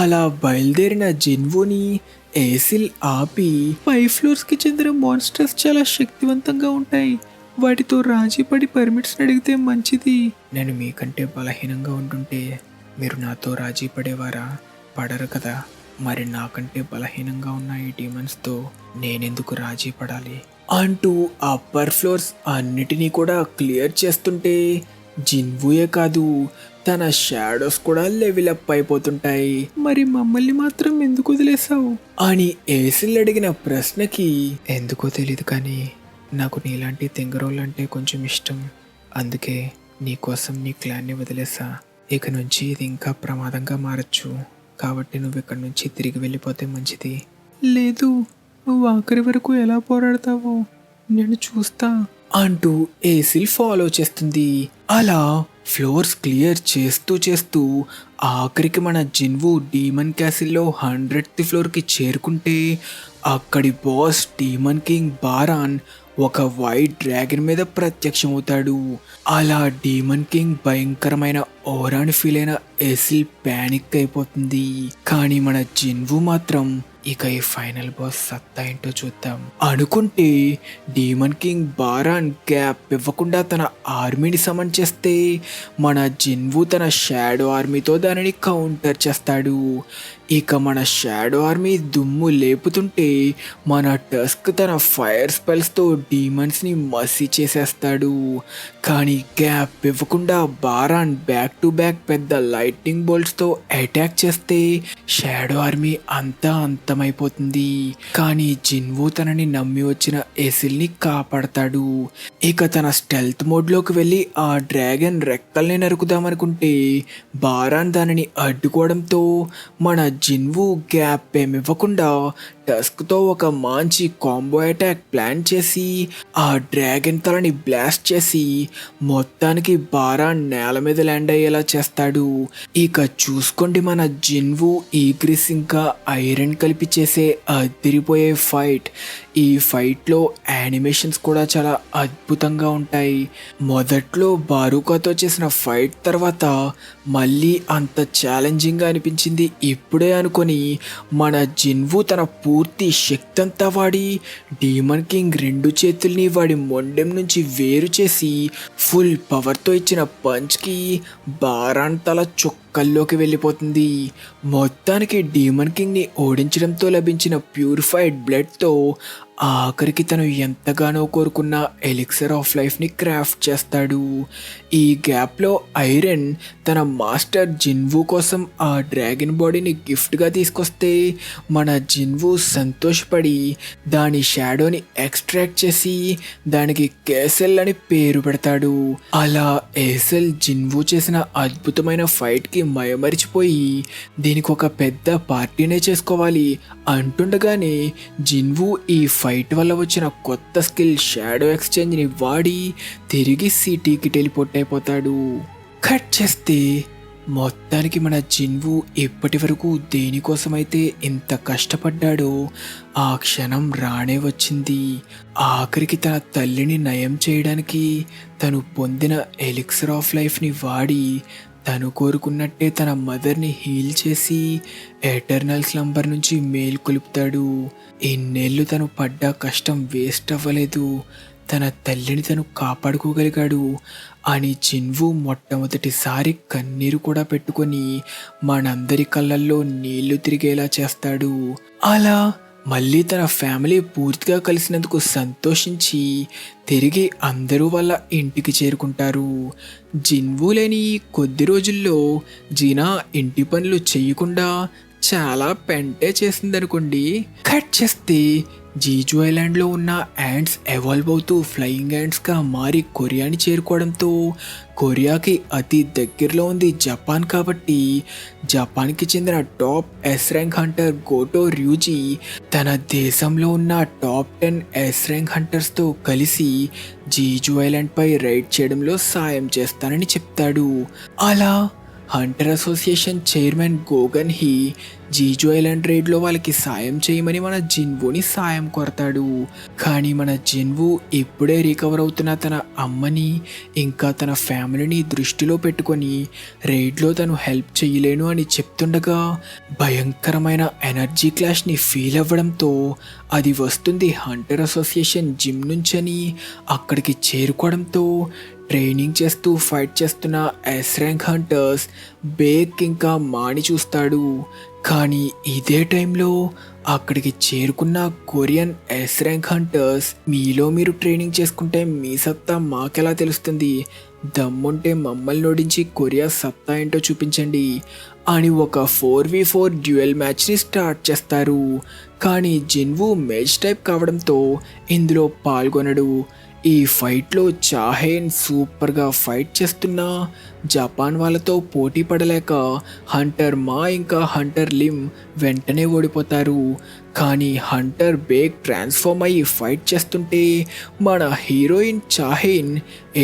అలా బయలుదేరిన జిన్వుని ఏసిల్ ఆపి పై ఫ్లోర్స్కి చెందిన మాన్స్టర్స్ చాలా శక్తివంతంగా ఉంటాయి, వాటితో రాజీ పడి పర్మిట్స్ అడిగితే మంచిది. నేను మీకంటే బలహీనంగా ఉంటుంటే మీరు నాతో రాజీ పడేవారా? పడరు కదా. మరి నాకంటే బలహీనంగా ఉన్న ఈ డీమన్స్తో నేనెందుకు రాజీ పడాలి అంటూ అప్పర్ ఫ్లోర్స్ అన్నిటినీ కూడా క్లియర్ చేస్తుంటే జిన్వుయే కాదు తన షాడోస్ కూడా లెవెల్ అప్ అయిపోతుంటాయి. మరి మమ్మల్ని మాత్రం ఎందుకు వదిలేసావు అని ఏసిల్ అడిగిన ప్రశ్నకి ఎందుకో తెలీదు కానీ నాకు నీలాంటి తెంగరోళ్ళంటే కొంచెం ఇష్టం, అందుకే నీకోసం నీ క్లాన్ని వదిలేసా. ఇక నుంచి ఇది ఇంకా ప్రమాదంగా మారచ్చు, కాబట్టి నువ్వు ఇక్కడి నుంచి తిరిగి వెళ్ళిపోతే మంచిది. లేదు, నువ్వు ఆఖరి వరకు ఎలా పోరాడతావో నేను చూస్తా అంటూ ఏసిల్ ఫాలో చేస్తుంది. అలా ఫ్లోర్స్ క్లియర్ చేస్తూ ఆఖరికి మన జిన్వు డీమన్ క్యాసిల్లో 100th ఫ్లోర్కి చేరుకుంటే అక్కడి బాస్ డీమన్ కింగ్ బారాన్ ఒక వైట్ డ్రాగన్ మీద ప్రత్యక్షమవుతాడు. అలా డీమన్ కింగ్ భయంకరమైన ఓరాని ఫీల్ అయిన ఏసిల్ ప్యానిక్ అయిపోతుంది. కానీ మన జిన్వు మాత్రం ఇక ఈ ఫైనల్ బాస్ సత్తా ఏంటో చూద్దాం అనుకుంటే డీమన్ కింగ్ బారాన్ గ్యాప్ ఇవ్వకుండా తన ఆర్మీని సమన్ చేస్తే మన జిన్వు తన షాడో ఆర్మీతో దానిని కౌంటర్ చేస్తాడు. ఇక మన షాడో ఆర్మీ దుమ్ము లేపుతుంటే మన టస్క్ తన ఫైర్ స్పెల్స్తో డీమన్స్ని మసి చేసేస్తాడు. కానీ గ్యాప్ ఇవ్వకుండా బారాన్ బ్యాక్ టు బ్యాక్ పెద్ద లైట్నింగ్ బోల్ట్స్తో అటాక్ చేస్తే షాడో ఆర్మీ అంతమైపోతుంది. కానీ జిన్వు తనని నమ్మి వచ్చిన ఏసిల్ని కాపాడతాడు. ఇక తన స్టెల్త్ మోడ్లోకి వెళ్ళి ఆ డ్రాగన్ రెక్కల్ని నరుకుదామనుకుంటే బారాన్ దానిని అడ్డుకోవడంతో మన జిన్వు గ్యాప్ ఏమివ్వకుండా టస్క్తో ఒక మంచి కాంబో అటాక్ ప్లాన్ చేసి ఆ డ్రాగన్ తలని బ్లాస్ట్ చేసి మొత్తానికి బారాన్ నేల మీద ల్యాండ్ అయ్యేలా చేస్తాడు. ఇక చూసుకోండి మన జిన్వు ఈగ్రిస్ ఇంకా ఐరన్ కలిపి చేసే అదిరిపోయే ఫైట్. ఈ ఫైట్లో యానిమేషన్స్ కూడా చాలా అద్భుతంగా ఉంటాయి. మొదట్లో బారూకాతో చేసిన ఫైట్ తర్వాత మళ్ళీ అంత ఛాలెంజింగ్గా అనిపించింది ఇప్పుడే అనుకొని మన జిన్వు తన పూర్తి శక్తి అంతా వాడి డీమన్ కింగ్ 2 చేతుల్ని వాడి మొండెం నుంచి వేరు చేసి ఫుల్ పవర్తో ఇచ్చిన పంచ్కి బారాన్ తల చొక్కల్లోకి వెళ్ళిపోతుంది. మొత్తానికి డీమన్ కింగ్ని ఓడించడంతో లభించిన ప్యూరిఫైడ్ బ్లడ్తో ఆఖరికి తను ఎంతగానో కోరుకున్న ఎలిక్సర్ ఆఫ్ లైఫ్ని క్రాఫ్ట్ చేస్తాడు. ఈ గ్యాప్లో ఐరన్ తన మాస్టర్ జిన్వు కోసం ఆ డ్రాగన్ బాడీని గిఫ్ట్గా తీసుకొస్తే మన జిన్వు సంతోషపడి దాని షాడోని ఎక్స్ట్రాక్ట్ చేసి దానికి కేసెల్ అని పేరు పెడతాడు. అలా ఏసెల్ జిన్వు చేసిన అద్భుతమైన ఫైట్కి మయమరిచిపోయి దీనికి ఒక పెద్ద పార్టీనే చేసుకోవాలి అంటుండగానే జిన్వు ఈ ఫైట్ వల్ల వచ్చిన కొత్త స్కిల్ షాడో ఎక్స్చేంజ్ని వాడి తిరిగి సిటీకి టెలిపోర్ట్ అయిపోతాడు. కట్ చేస్తే మొత్తానికి మన జిన్వు ఇప్పటి వరకు దేనికోసమైతే ఇంత కష్టపడ్డాడో ఆ క్షణం రానే వచ్చింది. ఆఖరికి తన తల్లిని నయం చేయడానికి తను పొందిన ఎలిక్సర్ ఆఫ్ లైఫ్ని వాడి తను కోరుకున్నట్టే తన మదర్ని హీల్ చేసి ఎటర్నల్ స్లంబర్ నుంచి మేల్కొలుపుతాడు. ఇన్నేళ్ళు తను పడ్డ కష్టం వేస్ట్ అవ్వలేదు. తన తల్లిని తను కాపాడుకోగలిగాడు అని జిన్వు మొట్టమొదటిసారి కన్నీరు కూడా పెట్టుకొని మనందరి కళ్ళల్లో నీళ్లు తిరిగేలా చేస్తాడు. అలా మళ్ళీ తన ఫ్యామిలీ పూర్తిగా కలిసినందుకు సంతోషించి తిరిగి అందరూ వాళ్ళ ఇంటికి చేరుకుంటారు. జిన్వు లేని ఈ కొద్ది రోజుల్లో జీనా ఇంటి పనులు చేయకుండా చాలా పెంటే చేసిందనుకోండి. కట్ చేస్తే జీజు ఐలాండ్లో ఉన్న యాంట్స్ ఎవాల్వ్ అవుతూ ఫ్లయింగ్ యాంట్స్గా మారి కొరియాని చేరుకోవడంతో కొరియాకి అతి దగ్గరలో ఉంది జపాన్ కాబట్టి జపాన్కి చెందిన టాప్ ఎస్ ర్యాంక్ హంటర్ గోటో ర్యూజీ తన దేశంలో ఉన్న టాప్ 10 ఎస్ ర్యాంక్ హంటర్స్తో కలిసి జీజు ఐలాండ్పై రైడ్ చేయడంలో సాయం చేస్తానని చెప్తాడు. అలా hunter association chairman Go Gunhee Jeju island రైడ్లో వాళ్ళకి సాయం చేయమని మన జిన్వుని సాయం కోరతాడు. కానీ మన జిన్వు ఇప్పుడే రికవర్ అవుతున్న తన అమ్మని ఇంకా తన ఫ్యామిలీని దృష్టిలో పెట్టుకొని రైడ్లో తను హెల్ప్ చేయలేను అని చెప్తుండగా భయంకరమైన ఎనర్జీ క్లాష్ని ఫీల్ అవ్వడంతో అది వస్తుంది హంటర్ అసోసియేషన్ జిమ్ నుంచని అక్కడికి చేరుకోవడంతో ట్రైనింగ్ చేస్తూ ఫైట్ చేస్తున్న ఎస్ ర్యాంక్ హంటర్స్ బేక్ ఇంకా మాని చూస్తాడు. కానీ ఇదే టైంలో అక్కడికి చేరుకున్న కొరియన్ ఎస్ ర్యాంక్ హంటర్స్ మీలో మీరు ట్రైనింగ్ చేసుకుంటే మీ సత్తా మాకెలా తెలుస్తుంది, దమ్ముంటే మమ్మల్ని ఓడించి కొరియా సత్తా ఏంటో చూపించండి అని ఒక 4v4 డ్యూయల్ మ్యాచ్ని స్టార్ట్ చేస్తారు. కానీ జిన్వు మేజ్ టైప్ కావడంతో ఇందులో పాల్గొనడు. ఈ ఫైట్లో చాహేన్ సూపర్గా ఫైట్ చేస్తున్నా జపాన్ వాళ్ళతో పోటీ పడలేక హంటర్ మా ఇంకా హంటర్ లిమ్ వెంటనే ఓడిపోతారు. కానీ హంటర్ బేక్ ట్రాన్స్ఫార్మ్ అయ్యి ఫైట్ చేస్తుంటే మన హీరోయిన్ చాహేన్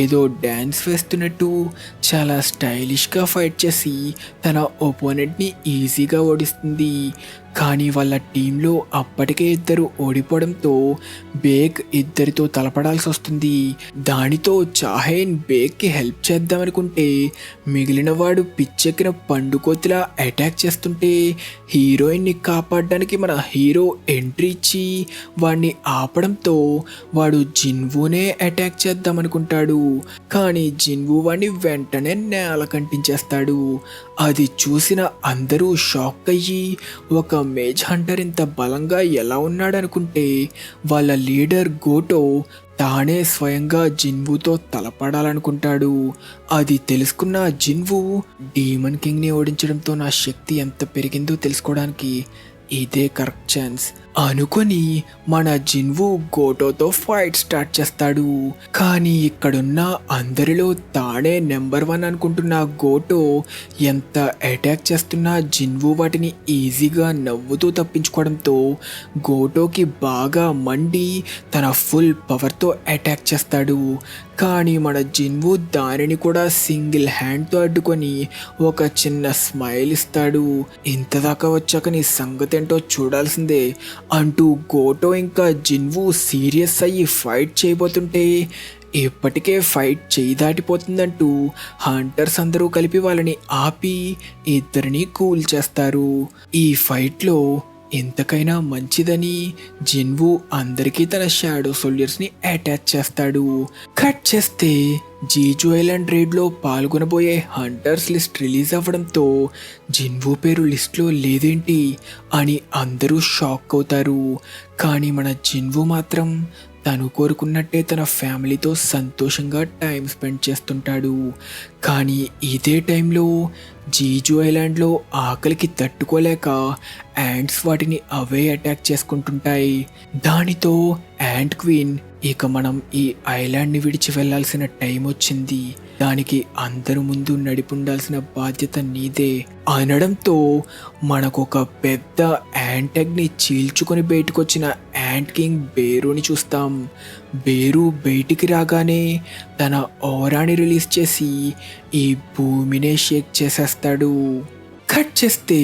ఏదో డ్యాన్స్ వేస్తున్నట్టు చాలా స్టైలిష్గా ఫైట్ చేసి తన ఒపోనెంట్ని ఈజీగా ఓడిస్తుంది. కానీ వాళ్ళ టీంలో అప్పటికే ఇద్దరు ఓడిపోవడంతో బేక్ ఇద్దరితో తలపడాల్సి వస్తుంది. దానితో చాహేన్ బేక్కి హెల్ప్ చేద్దామనుకుంటే మిగిలిన వాడు పిచ్చెక్కిన పండుకోతిలా అటాక్ చేస్తుంటే హీరోయిన్ని కాపాడడానికి మన హీరో ఎంట్రీ ఇచ్చి వాడిని ఆపడంతో వాడు జిన్వునే అటాక్ చేద్దామనుకుంటాడు. కానీ జిన్వు వాడిని వెంటనే నేల కంటించేస్తాడు. అది చూసిన అందరూ షాక్ అయ్యి ఒక మేజ్ హంటర్ ఇంత బలంగా ఎలా ఉన్నాడనుకుంటే వాళ్ళ లీడర్ గోటో తానే స్వయంగా జిన్వుతో తలపడాలనుకుంటాడు. అది తెలుసుకున్న జిన్వు డీమన్ కింగ్ని ఓడించడంతో నా శక్తి ఎంత పెరిగిందో తెలుసుకోవడానికి ఇదే కరెక్ట్ ఛాన్స్ అనుకొని మన జిన్వు గోటోతో ఫైట్ స్టార్ట్ చేస్తాడు. కానీ ఇక్కడున్న అందరిలో తానే నెంబర్ 1 అనుకుంటున్న గోటో ఎంత అటాక్ చేస్తున్నా జిన్వు వాటిని ఈజీగా నవ్వుతూ తప్పించుకోవడంతో గోటోకి బాగా మండి తన ఫుల్ పవర్తో అటాక్ చేస్తాడు. కానీ మన జిన్వు దానిని కూడా సింగిల్ హ్యాండ్తో అడ్డుకొని ఒక చిన్న స్మైల్ ఇస్తాడు. ఇంతదాకా వచ్చాక నీ సంగతి ఏంటో చూడాల్సిందే అంటూ గోటో ఇంకా జిన్వు సీరియస్ అయ్యి ఫైట్ చేయబోతుంటే ఇప్పటికే ఫైట్ చేయి దాటిపోతుందంటూ హంటర్స్ అందరూ కలిపి వాళ్ళని ఆపి ఇద్దరిని కూల్ చేస్తారు. ఈ ఫైట్లో ఎంతకైనా మంచిదని జిన్వు అందరికీ తన షాడో సోల్జర్స్ని అటాచ్ చేస్తాడు. కట్ చేస్తే జీజు ఐలాండ్ రైడ్లో పాల్గొనబోయే హంటర్స్ లిస్ట్ రిలీజ్ అవ్వడంతో జిన్వు పేరు లిస్ట్లో లేదేంటి అని అందరూ షాక్ అవుతారు. కానీ మన జిన్వు మాత్రం తను కోరుకున్నట్టే తన ఫ్యామిలీతో సంతోషంగా టైం స్పెండ్ చేస్తుంటాడు. కానీ ఇదే టైంలో జీజు ఐలాండ్లో ఆకలికి తట్టుకోలేక యాంట్స్ వాటిని అవే అటాక్ చేసుకుంటుంటాయి. దానితో యాంట్ క్వీన్ ఇక మనం ఈ ఐలాండ్ని విడిచి వెళ్లాల్సిన టైం వచ్చింది, దానికి అందరి ముందు నడిపుండాల్సిన బాధ్యత నీదే అనడంతో మనకొక పెద్ద యాంటెగ్ని చీల్చుకొని బయటకొచ్చిన యాంట్ కింగ్ బేరుని చూస్తాం. బేరు బయటికి రాగానే తన ఓరాని రిలీజ్ చేసి ఈ భూమినే షేక్ చేసేస్తాడు. కట్ చేస్తే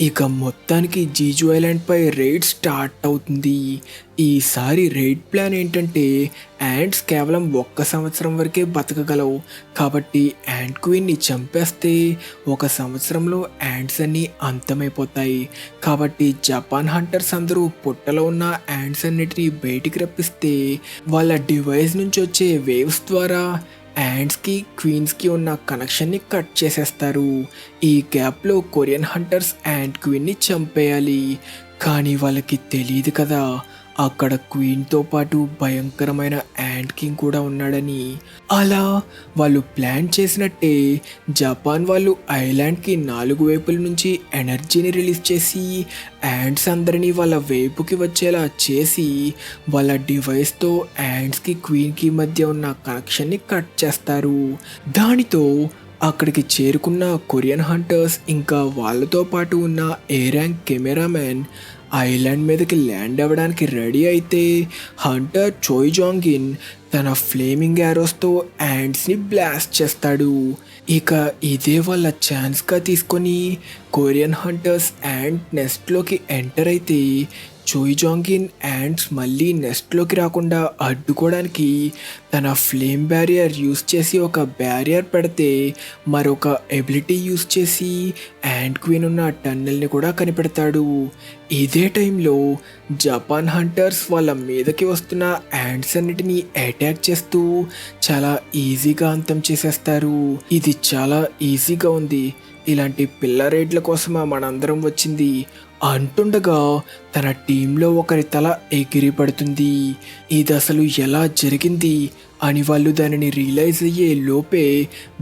ఇక మొత్తానికి జీజు ఐలాండ్ పై రైడ్ స్టార్ట్ అవుతుంది. ఈసారి రైడ్ ప్లాన్ ఏంటంటే యాంట్స్ కేవలం 1 సంవత్సరం వరకే బతకగలవు. కాబట్టి యాంట్ క్వీన్ని చంపేస్తే 1 సంవత్సరంలో యాంట్స్ అన్నీ అంతమైపోతాయి. కాబట్టి జపాన్ హంటర్స్ అందరూ పుట్టలో ఉన్న యాంట్స్ అన్నిటినీ బయటికి రప్పిస్తే వాళ్ళ డివైస్ నుంచి వచ్చే వేవ్స్ ద్వారా యాంట్స్కి క్వీన్స్కి ఉన్న కనెక్షన్ని కట్ చేసేస్తారు. ఈ గ్యాప్లో కొరియన్ హంటర్స్ యాంట్ క్వీన్ని చంపేయాలి. కానీ వాళ్ళకి తెలియదు కదా అక్కడ క్వీన్తో పాటు భయంకరమైన యాంట్ కింగ్ కూడా ఉన్నాడని. అలా వాళ్ళు ప్లాన్ చేసినట్టే జపాన్ వాళ్ళు ఐలాండ్కి 4 వైపుల నుంచి ఎనర్జీని రిలీజ్ చేసి యాంట్స్ అందరినీ వాళ్ళ వైపుకి వచ్చేలా చేసి వాళ్ళ డివైస్తో యాంట్స్కి క్వీన్కి మధ్య ఉన్న కనెక్షన్ని కట్ చేస్తారు. దానితో అక్కడికి చేరుకున్న కొరియన్ హంటర్స్ ఇంకా వాళ్ళతో పాటు ఉన్న ఏ ర్యాంక్ కెమెరామెన్ ఐలాండ్ మీదకి ల్యాండ్ అవ్వడానికి రెడీ అయితే హంటర్ చోయ్ జాంగిన్ తన ఫ్లేమింగ్ యారోస్తో యాంట్స్ని బ్లాస్ట్ చేస్తాడు. ఇక ఇదే వాళ్ళ ఛాన్స్గా తీసుకొని కొరియన్ హంటర్స్ యాంట్ నెస్ట్లోకి ఎంటర్ అయితే చోయ్ జాంగిన్ యాంట్స్ మళ్ళీ నెస్ట్లోకి రాకుండా అడ్డుకోవడానికి తన ఫ్లేమ్ బ్యారియర్ యూస్ చేసి ఒక బ్యారియర్ పెడితే మరొక ఎబిలిటీ యూస్ చేసి యాంట్ క్వీన్ ఉన్న టన్నెల్ని కూడా కనిపెడతాడు. ఇదే టైంలో జపాన్ హంటర్స్ వాళ్ళ మీదకి వస్తున్న యాంట్స్ అన్నిటినీ అటాక్ చేస్తూ చాలా ఈజీగా అంతం చేసేస్తారు. ఇది చాలా ఈజీగా ఉంది, ఇలాంటి పిల్ల రైడ్ల కోసమా మనందరం వచ్చింది అంటుండగా తన టీంలో ఒకరి తల ఎగిరి పడుతుంది. ఇది అసలు ఎలా జరిగింది అని వాళ్ళు దానిని రియలైజ్ అయ్యే లోపే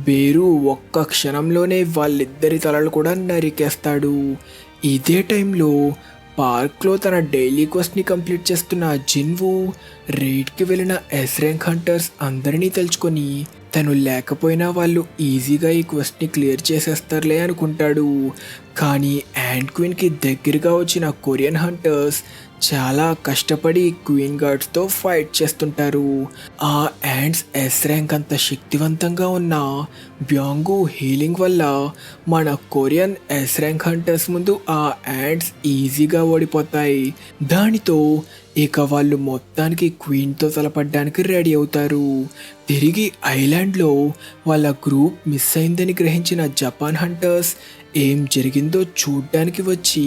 బేరు ఒక్క క్షణంలోనే వాళ్ళిద్దరి తలలు కూడా నరికేస్తాడు. ఇదే టైంలో పార్క్లో తన డైలీ క్వెస్ట్ని కంప్లీట్ చేస్తున్న జిన్వు రైడ్కి వెళ్ళిన ఎస్ ర్యాంక్ హంటర్స్ అందరినీ తలుచుకొని తను లేకపోయినా వాళ్ళు ఈజీగా ఈ క్వెస్ట్ని క్లియర్ చేసేస్తారులే అనుకుంటాడు. కానీ యాంట్ క్వీన్కి దగ్గరగా వచ్చిన కొరియన్ హంటర్స్ చాలా కష్టపడి క్వీన్ గార్డ్స్తో ఫైట్ చేస్తుంటారు. ఆ యాంట్స్ ఎస్ ర్యాంక్ అంత శక్తివంతంగా ఉన్న బ్యాంగు హీలింగ్ వల్ల మన కొరియన్ ఎస్ ర్యాంక్ హంటర్స్ ముందు ఆ యాంట్స్ ఈజీగా ఓడిపోతాయి. దానితో ఇక వాళ్ళు మొత్తానికి క్వీన్తో తలపడ్డానికి రెడీ అవుతారు. తిరిగి ఐలాండ్లో వాళ్ళ గ్రూప్ మిస్ అయిందని గ్రహించిన జపాన్ హంటర్స్ ఏం జరిగిందో చూడ్డానికి వచ్చి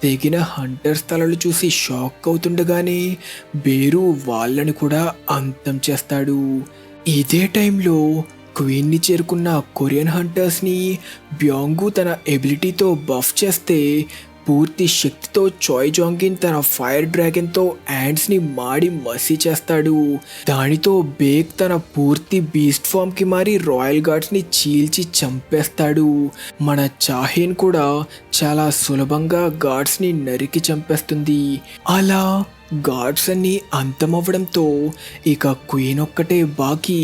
తెగిన హంటర్స్ తలలు చూసి షాక్ అవుతుండగానే బేరు వాళ్ళని కూడా అంతం చేస్తాడు. ఇదే టైంలో క్వీన్ని చేరుకున్న కొరియన్ హంటర్స్ని బ్యాంగు తన ఎబిలిటీతో బఫ్ చేస్తే పూర్తి శక్తితో చోయ్ జాంగిన్ తన ఫైర్ డ్రాగన్తో యాంట్స్ని మాడి మసి చేస్తాడు. దానితో బేక్ తన పూర్తి బీస్ట్ ఫామ్కి మారి రాయల్ గార్డ్స్ని చీల్చి చంపేస్తాడు. మన చాహేన్ కూడా చాలా సులభంగా గార్డ్స్ని నరికి చంపేస్తుంది. అలా గార్డ్స్ అన్నీ అంతమవ్వడంతో ఇక క్వీన్ ఒక్కటే బాకీ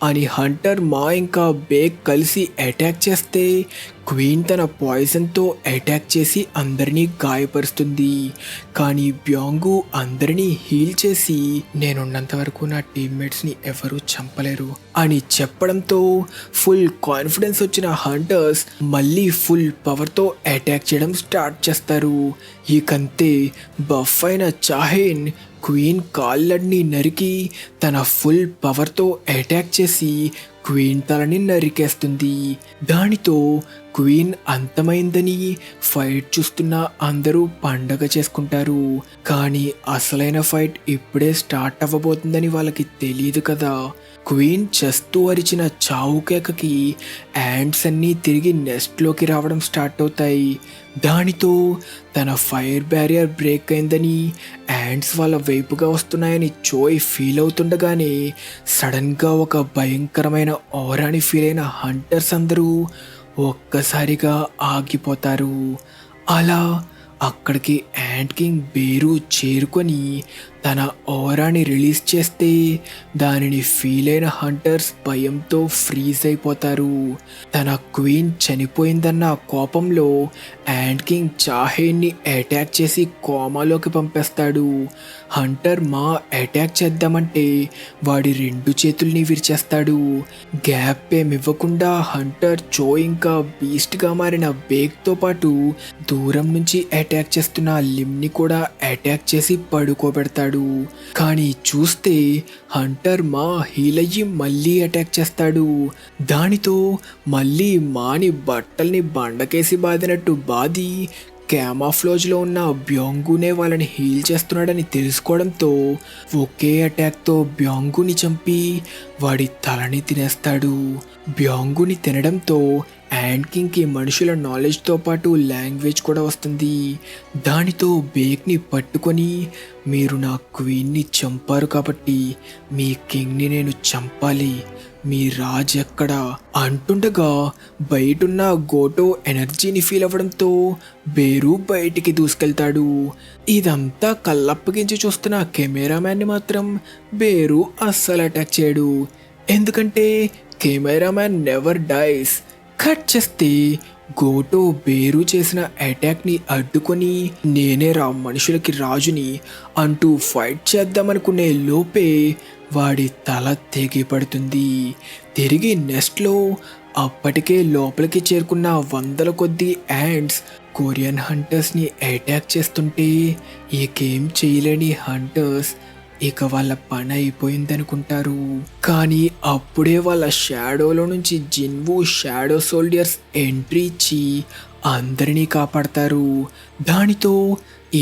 అని హంటర్ మా ఇంకా బేక్ కలిసి అటాక్ చేస్తే క్వీన్ తన పాయిజన్తో అటాక్ చేసి అందరినీ గాయపరుస్తుంది. కానీ బ్యాంగు అందరినీ హీల్ చేసి నేనున్నంత వరకు నా టీమ్మేట్స్ని ఎవరూ చంపలేరు అని చెప్పడంతో ఫుల్ కాన్ఫిడెన్స్ వచ్చిన హంటర్స్ మళ్ళీ ఫుల్ పవర్తో అటాక్ చేయడం స్టార్ట్ చేస్తారు. ఇకంతే బఫ్ అయిన చాహేన్ క్వీన్ కాళ్ళని నరికి తన ఫుల్ పవర్తో అటాక్ చేసి క్వీన్ తలని నరికేస్తుంది. దానితో క్వీన్ అంతమైందని ఫైట్ చూస్తున్న అందరూ పండగ చేసుకుంటారు. కానీ అసలైన ఫైట్ ఇప్పుడే స్టార్ట్ అవ్వబోతుందని వాళ్ళకి తెలియదు కదా. క్వీన్ చేస్తూ అరిచిన చావు కేకకి యాంట్స్ అన్నీ తిరిగి నెస్ట్లోకి రావడం స్టార్ట్ అవుతాయి. దానితో తన ఫైర్ బ్యారియర్ బ్రేక్ అయిందని యాంట్స్ వాళ్ళ వైపుగా వస్తున్నాయని చోయ్ ఫీల్ అవుతుండగానే సడన్గా ఒక భయంకరమైన ఆరాని ఫీల్ అయిన హంటర్స్ అందరూ ఒక్కసారిగా ఆగిపోతారు. అలా అక్కడికి యాంట్ కింగ్ బేరు చేరుకొని తన ఓరాని రిలీజ్ చేస్తే దానిని ఫీల్ అయిన హంటర్స్ భయంతో ఫ్రీజ్ అయిపోతారు. తన క్వీన్ చనిపోయిందన్న కోపంలో యాంట్ కింగ్ చాహేన్ని అటాక్ చేసి కోమాలోకి పంపేస్తాడు. హంటర్ మా అటాక్ చేద్దామంటే వాడి 2 చేతుల్ని విరిచేస్తాడు. గ్యాప్ ఏమివ్వకుండా హంటర్ చో ఇంకా బీస్ట్గా మారిన బేగ్తో పాటు దూరం నుంచి అటాక్ చేస్తున్న లిమ్ని కూడా అటాక్ చేసి పడుకోబెడతాడు. కానీ చూస్తే హంటర్ మా హీల్ అయ్యి మళ్ళీ అటాక్ చేస్తాడు. దానితో మళ్ళీ మాని బట్టల్ని బండకేసి బాదినట్టు బాది క్యామాఫ్లోజ్లో ఉన్న బ్యాంగునే వాళ్ళని హీల్ చేస్తున్నాడని తెలుసుకోవడంతో ఒకే అటాక్తో బ్యాంగుని చంపి వాడి తలని తినేస్తాడు. బ్యాంగుని తినడంతో యాంట్ కింగ్కి మనుషుల నాలెడ్జ్తో పాటు లాంగ్వేజ్ కూడా వస్తుంది. దానితో బేగ్ని పట్టుకొని మీరు నా క్వీన్ని చంపారు కాబట్టి మీ కింగ్ని నేను చంపాలి, మీ రాజు ఎక్కడా అంటుండగా బయటున్న గోటో ఎనర్జీని ఫీల్ అవ్వడంతో బేరు బయటికి దూసుకెళ్తాడు. ఇదంతా కళ్ళప్పగించి చూస్తున్న కెమెరామ్యాన్ని మాత్రం బేరు అస్సలు అటాక్ చేయడు. ఎందుకంటే కెమెరామ్యాన్ నెవర్ డైస్. కట్ చేస్తే గోటో బేరు చేసిన అటాక్ని అడ్డుకొని నేనే మనుషులకి రాజుని అంటూ ఫైట్ చేద్దామనుకునే లోపే వాడి తల తెగి పడుతుంది. తిరిగి నెక్స్ట్లో అప్పటికే లోపలికి చేరుకున్న 100 కొద్దీ యాంట్స్ కొరియన్ హంటర్స్ని అటాక్ చేస్తుంటే ఏకేం చేయలేని హంటర్స్ ఇక వాళ్ళ పని అయిపోయిందనుకుంటారు. కానీ అప్పుడే వాళ్ళ షాడోలో నుంచి జిన్వు షాడో సోల్జర్స్ ఎంట్రీ ఇచ్చి అందరినీ కాపాడతారు. దానితో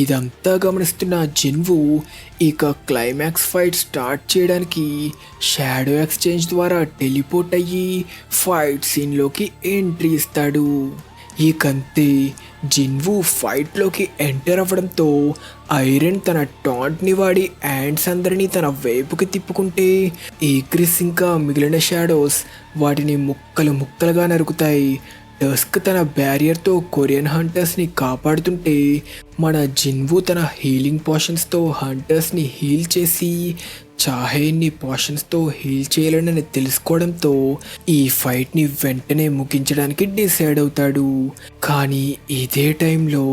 ఇదంతా గమనిస్తున్న జిన్వు ఇక క్లైమాక్స్ ఫైట్ స్టార్ట్ చేయడానికి షాడో ఎక్స్చేంజ్ ద్వారా టెలిపోర్ట్ అయ్యి ఫైట్ సీన్లోకి ఎంట్రీ ఇస్తాడు. ఇకంతే జిన్వు ఫైట్లోకి ఎంటర్ అవ్వడంతో ఐరన్ తన టాంట్ని వాడి యాంట్స్ అందరినీ తన వైపుకి తిప్పుకుంటే ఈక్రిస్ ఇంకా మిగిలిన షాడోస్ వాటిని ముక్కలు ముక్కలుగా నరుకుతాయి. డస్క్ తన బ్యారియర్తో కొరియన్ హంటర్స్ని కాపాడుతుంటే మన జిన్వు తన హీలింగ్ పోషన్స్తో హంటర్స్ని హీల్ చేసి చాహేన్ని పోషన్స్తో హీల్ చేయలేనని తెలుసుకోవడంతో ఈ ఫైట్ని వెంటనే ముగించడానికి డిసైడ్ అవుతాడు. కానీ ఇదే టైంలో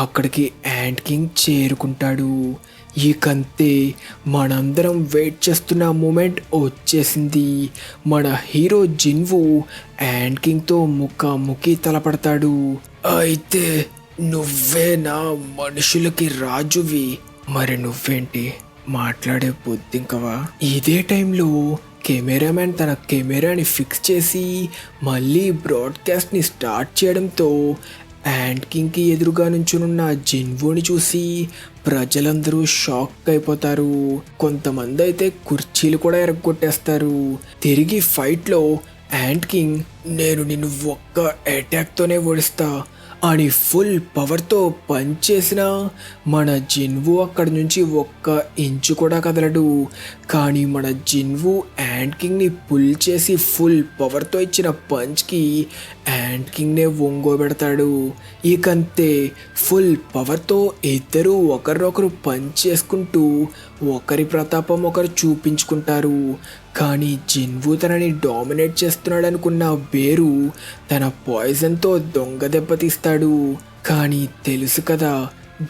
అక్కడికి యాంట్ కింగ్ చేరుకుంటాడు. ఇకంతే మనందరం వెయిట్ చేస్తున్న మూమెంట్ వచ్చేసింది. మన హీరో జిన్వు యాంట్ కింగ్తో ముఖాముఖి తలపడతాడు. అయితే నువ్వే నా మనుషులకి రాజువి, మరి నువ్వేంటి మాట్లాడే బుద్ధింకవా? ఇదే టైంలో కెమెరామ్యాన్ తన కెమెరాని ఫిక్స్ చేసి మళ్ళీ బ్రాడ్కాస్ట్ని స్టార్ట్ చేయడంతో యాంట్ కింగ్కి ఎదురుగా నుంచునున్న జిన్వుని చూసి ప్రజలందరూ షాక్ అయిపోతారు. కొంతమంది అయితే కుర్చీలు కూడా ఎరగొట్టేస్తారు. తిరిగి ఫైట్లో యాంట్ కింగ్ నేను నిన్ను ఒక్క అటాక్తోనే ఓడిస్తా అని ఫుల్ పవర్తో పంచ్ చేసిన మన జిన్వు అక్కడి నుంచి ఒక్క ఇంచు కూడా కదలడు. కానీ మన జిన్వు యాంట్ కింగ్ని పుల్ చేసి ఫుల్ పవర్తో ఇచ్చిన పంచ్కి యాంట్ కింగ్నే ఒంగోబెడతాడు. ఇకంతే ఫుల్ పవర్తో ఇద్దరు ఒకరినొకరు పంచ్ చేసుకుంటూ ఒకరి ప్రతాపం ఒకరు చూపించుకుంటారు. కానీ జిన్వు తనని డామినేట్ చేస్తున్నాడు అనుకున్న బేరు తన పాయిజన్తో దొంగ దెబ్బతీస్తాడు. కానీ తెలుసు కదా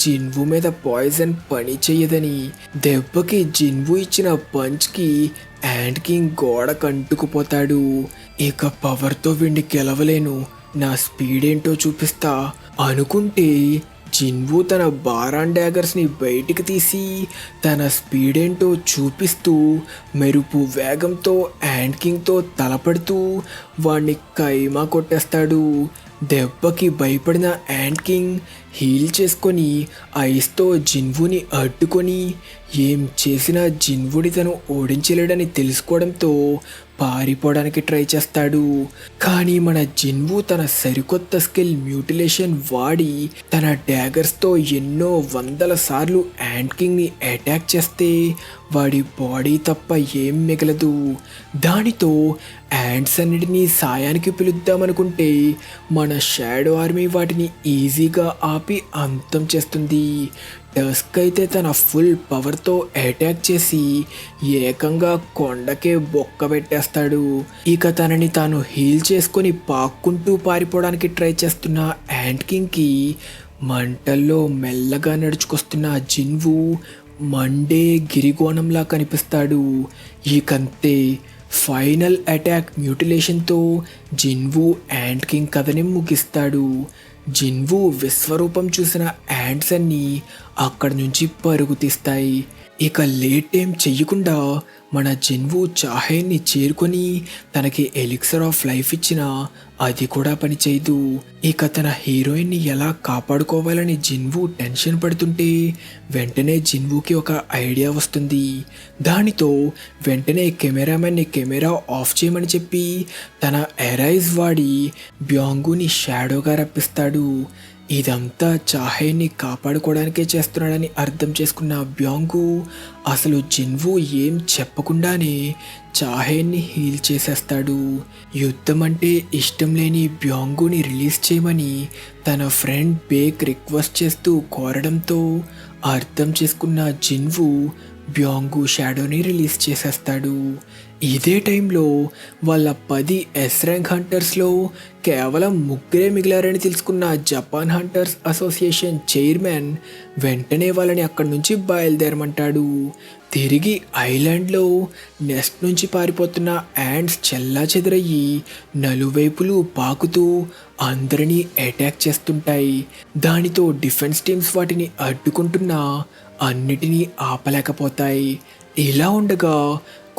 జిన్వు మీద పాయిజన్ పని చెయ్యదని. దెబ్బకి జిన్వు ఇచ్చిన పంచ్కి యాంట్ కింగ్ గోడ కంటుకుపోతాడు. ఇక పవర్తో వీడిని గెలవలేను, నా స్పీడ్ ఏంటో చూపిస్తా అనుకుంటే జిన్వు తన బారాన్ డ్యాగర్స్ని బయటికి తీసి తన స్పీడ్ ఏంటో చూపిస్తూ మెరుపు వేగంతో యాంట్ కింగ్తో తలపడుతూ వాణ్ణి కైమా కొట్టేస్తాడు. దెబ్బకి భయపడిన యాంట్ కింగ్ హీల్ చేసుకొని ఐస్తో జిన్వుని అడ్డుకొని ఏం చేసినా జిన్వుడి తను ఓడించలేడని తెలుసుకోవడంతో పారిపోవడానికి ట్రై చేస్తాడు. కానీ మన జిన్వు తన సరికొత్త స్కిల్ మ్యూటిలేషన్ వాడి తన డ్యాగర్స్తో ఎన్నో వందల సార్లు యాంట్ కింగ్ని అటాక్ చేస్తే వాడి బాడీ తప్ప ఏం మిగలదు. దానితో యాంట్స్ అన్నిటినీ సాయానికి పిలుద్దామనుకుంటే మన షాడో ఆర్మీ వాటిని ఈజీగా ఆపి అంతం చేస్తుంది. టస్క్ అయితే తన ఫుల్ పవర్తో అటాక్ చేసి ఏకంగా కొండకే బొక్క పెట్టేస్తాడు. ఇక తనని తాను హీల్ చేసుకొని పాక్కుంటూ పారిపోవడానికి ట్రై చేస్తున్న యాంట్ కింగ్కి మంటల్లో మెల్లగా నడుచుకొస్తున్న జిన్వు మండే గిరికోణంలా కనిపిస్తాడు. ఇకంతే ఫైనల్ అటాక్ మ్యూటిలేషన్తో జిన్వు యాంట్ కింగ్ కథని ముగిస్తాడు. జిన్వు విశ్వరూపం చూసిన యాంట్స్ అన్నీ అక్కడి నుంచి పరుగు తీస్తాయి. ఇక లేట్ ఏం చెయ్యకుండా మన జిన్వు చాహేన్ని చేరుకొని తనకి ఎలిక్సర్ ఆఫ్ లైఫ్ ఇచ్చినా అది కూడా పని చేయదు. ఇక తన హీరోయిన్ని ఎలా కాపాడుకోవాలని జిన్వు టెన్షన్ పడుతుంటే వెంటనే జిన్వుకి ఒక ఐడియా వస్తుంది. దానితో వెంటనే కెమెరామెన్ని కెమెరా ఆఫ్ చేయమని చెప్పి తన ఎరైజ్ వాడి బ్యాంగుని షాడోగా రప్పిస్తాడు. ఇదంతా చాహేని కాపాడుకోవడానికే చేస్తున్నాడని అర్థం చేసుకున్న బ్యాంగు అసలు జిన్వు ఏం చెప్పకుండానే చాహేన్ని హీల్ చేసేస్తాడు. యుద్ధం అంటే ఇష్టం లేని బ్యాంగుని రిలీజ్ చేయమని తన ఫ్రెండ్ బేక్ రిక్వెస్ట్ చేస్తూ కోరడంతో అర్థం చేసుకున్న జిన్వు బ్యాంగు షాడోని రిలీజ్ చేసేస్తాడు. ఇదే టైంలో వాళ్ళ 10 ఎస్ ర్యాంక్ హంటర్స్లో కేవలం 3 మిగిలారని తెలుసుకున్న జపాన్ హంటర్స్ అసోసియేషన్ చైర్మన్ వెంటనే వాళ్ళని అక్కడి నుంచి బయలుదేరమంటాడు. తిరిగి ఐలాండ్లో నెస్ట్ నుంచి పారిపోతున్న యాంట్స్ చెల్లా చెదరయ్యి నలువైపులు పాకుతూ అందరినీ అటాక్ చేస్తుంటాయి. దానితో డిఫెన్స్ టీమ్స్ వాటిని అడ్డుకుంటున్నా అన్నిటినీ ఆపలేకపోతాయి. ఇలా ఉండగా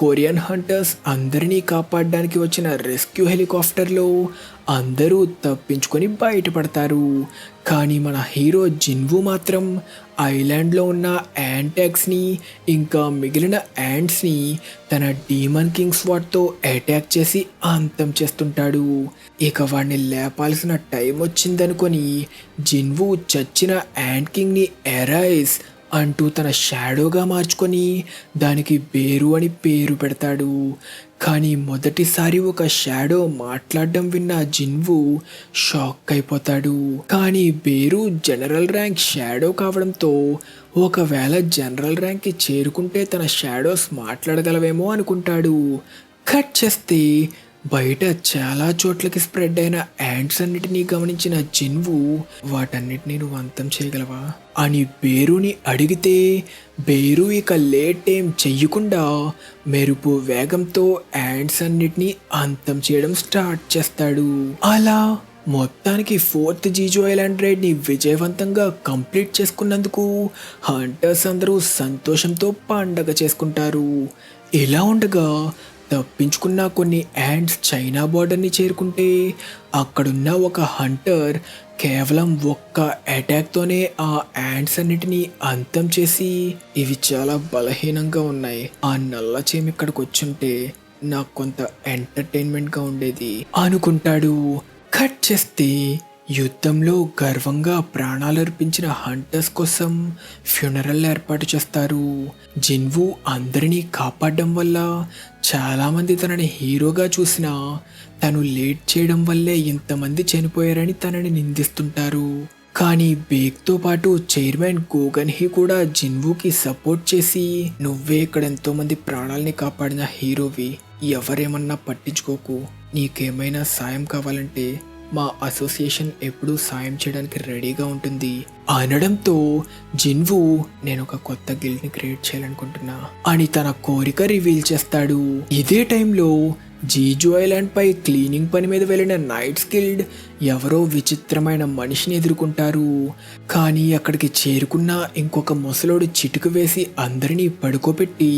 కొరియన్ హంటర్స్ అందరినీ కాపాడడానికి వచ్చిన రెస్క్యూ హెలికాప్టర్లో అందరూ తప్పించుకొని బయటపడతారు. కానీ మన హీరో జిన్వు మాత్రం ఐలాండ్లో ఉన్న యాంటాక్స్ని ఇంకా మిగిలిన యాంట్స్ని తన డీమన్ కింగ్ స్వాట్తో అటాక్ చేసి అంతం చేస్తుంటాడు. ఇక వాడిని లేపాల్సిన టైం వచ్చిందనుకొని జిన్వు చచ్చిన యాంట్ కింగ్ని ఎరైజ్ అంటూ తన షాడోగా మార్చుకొని దానికి బేరు అని పేరు పెడతాడు. కానీ మొదటిసారి ఒక షాడో మాట్లాడడం విన్న జిన్వు షాక్ అయిపోతాడు. కానీ బేరు జనరల్ ర్యాంక్ షాడో కావడంతో ఒకవేళ జనరల్ ర్యాంక్కి చేరుకుంటే తన షాడోస్ మాట్లాడగలవేమో అనుకుంటాడు. కట్ చేస్తే బయట చాలా చోట్లకి స్ప్రెడ్ అయిన యాంట్స్ అన్నిటినీ గమనించిన జిన్వు వాటన్నిటినీ నువ్వు అంతం చేయగలవా అని బేరుని అడిగితే బేరు ఇక లేట్ ఏం చెయ్యకుండా మెరుపు వేగంతో యాంట్స్ అన్నిటినీ అంతం చేయడం స్టార్ట్ చేస్తాడు. అలా మొత్తానికి 4th జీజో ఐలాండ్ రైడ్ని విజయవంతంగా కంప్లీట్ చేసుకున్నందుకు హంటర్స్ అందరూ సంతోషంతో పండగ చేసుకుంటారు. ఇలా ఉండగా తప్పించుకున్న కొన్ని యాంట్స్ చైనా బార్డర్ని చేరుకుంటే అక్కడున్న ఒక హంటర్ కేవలం ఒక్క అటాక్తోనే ఆ యాంట్స్ అన్నిటినీ అంతం చేసి ఇవి చాలా బలహీనంగా ఉన్నాయి, ఆ నల్ల చీమ ఇక్కడికి వచ్చుంటే నాకు కొంత ఎంటర్టైన్మెంట్గా ఉండేది అనుకుంటాడు. కట్ చేస్తే యుద్ధంలో గర్వంగా ప్రాణాలర్పించిన హంటర్స్ కోసం ఫ్యూనరల్ ఏర్పాటు చేస్తారు. జిన్వు అందరినీ కాపాడడం వల్ల చాలామంది తనని హీరోగా చూసినా తను లేట్ చేయడం వల్లే ఇంతమంది చనిపోయారని తనని నిందిస్తుంటారు. కానీ బేక్తో పాటు చైర్మన్ గోగన్ హీ కూడా జిన్వుకి సపోర్ట్ చేసి నువ్వే ఇక్కడ ఎంతో మంది ప్రాణాలని కాపాడిన హీరోవి, ఎవరేమన్నా పట్టించుకోకు, నీకేమైనా సాయం కావాలంటే మా అసోసియేషన్ ఎప్పుడూ సాయం చేయడానికి రెడీగా ఉంటుంది అనడంతో జిన్వు నేను ఒక కొత్త గిల్డ్ని క్రియేట్ చేయాలనుకుంటున్నా అని తన కోరిక రివీల్ చేస్తాడు. ఇదే టైంలో జీజో ఐలాండ్ పై క్లీనింగ్ పని మీద వెళ్ళిన నైట్స్ గిల్డ్ ఎవరో విచిత్రమైన మనిషిని ఎదుర్కొంటారు. కానీ అక్కడికి చేరుకున్న ఇంకొక ముసలోడు చిటుకు వేసి అందరినీ పడుకోబెట్టి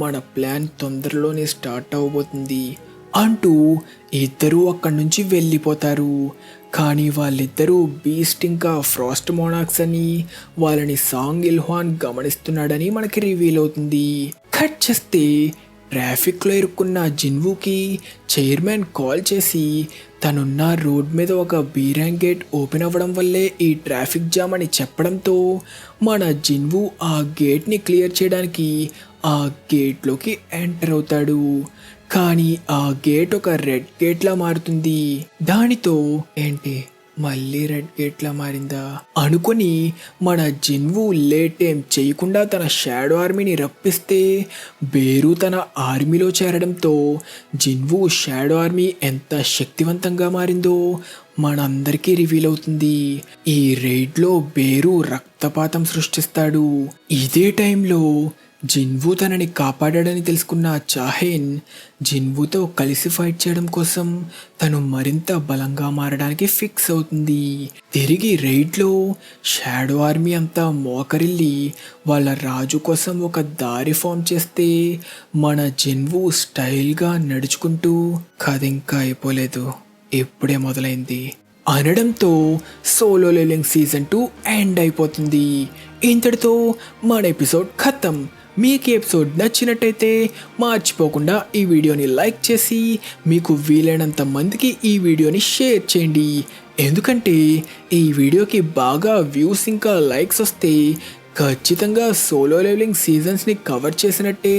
మన ప్లాన్ తొందరలోనే స్టార్ట్ అవబోతుంది అంటూ ఇద్దరూ అక్కడి నుంచి వెళ్ళిపోతారు. కానీ వాళ్ళిద్దరూ బీస్ట్ ఇంకా ఫ్రాస్ట్ మోనాక్స్ అని వాళ్ళని సాంగ్ ఇల్హాన్ గమనిస్తున్నాడని మనకి రివీల్ అవుతుంది. కట్ చేస్తే ట్రాఫిక్లో ఇరుక్కున్న జిన్వుకి చైర్మన్ కాల్ చేసి తనున్న రోడ్ మీద ఒక బీరాంగ్ గేట్ ఓపెన్ అవ్వడం వల్లే ఈ ట్రాఫిక్ జామ్ అని చెప్పడంతో మన జిన్వు ఆ గేట్ని క్లియర్ చేయడానికి ఆ గేట్లోకి ఎంటర్ అవుతాడు. కానీ ఆ గేట్ ఒక రెడ్ గేట్లా మారుతుంది. దానితో ఏంటి మళ్ళీ రెడ్ గేట్లా మారిందా అనుకొని మన జిన్వు లేట్ ఏం చేయకుండా తన షాడో ఆర్మీని రప్పిస్తే బేరు తన ఆర్మీలో చేరడంతో జిన్వు షాడో ఆర్మీ ఎంత శక్తివంతంగా మారిందో మనందరికీ రివీల్ అవుతుంది. ఈ రైడ్లో బేరు రక్తపాతం సృష్టిస్తాడు. ఇదే టైంలో జిన్వు తనని కాపాడాడని తెలుసుకున్న చాహెన్ జిన్వుతో కలిసి ఫైట్ చేయడం కోసం తను మరింత బలంగా మారడానికి ఫిక్స్ అవుతుంది. తిరిగి రైడ్లో షాడో ఆర్మీ అంతా మోకరిల్లి వాళ్ళ రాజు కోసం ఒక దారి ఫామ్ చేస్తే మన జిన్వు స్టైల్గా నడుచుకుంటూ కథ ఇంకా అయిపోలేదు, ఇప్పుడే మొదలైంది అనడంతో సోలో లెవెలింగ్ సీజన్ 2 ఎండ్ అయిపోతుంది. ఇంతటితో మన ఎపిసోడ్ ఖతం. మీకు ఈ ఎపిసోడ్ నచ్చినట్టయితే మర్చిపోకుండా ఈ వీడియోని లైక్ చేసి మీకు వీలైనంత మందికి ఈ వీడియోని షేర్ చేయండి. ఎందుకంటే ఈ వీడియోకి బాగా వ్యూస్ ఇంకా లైక్స్ వస్తే ఖచ్చితంగా సోలో లెవెలింగ్ సీజన్స్ని కవర్ చేసినట్టే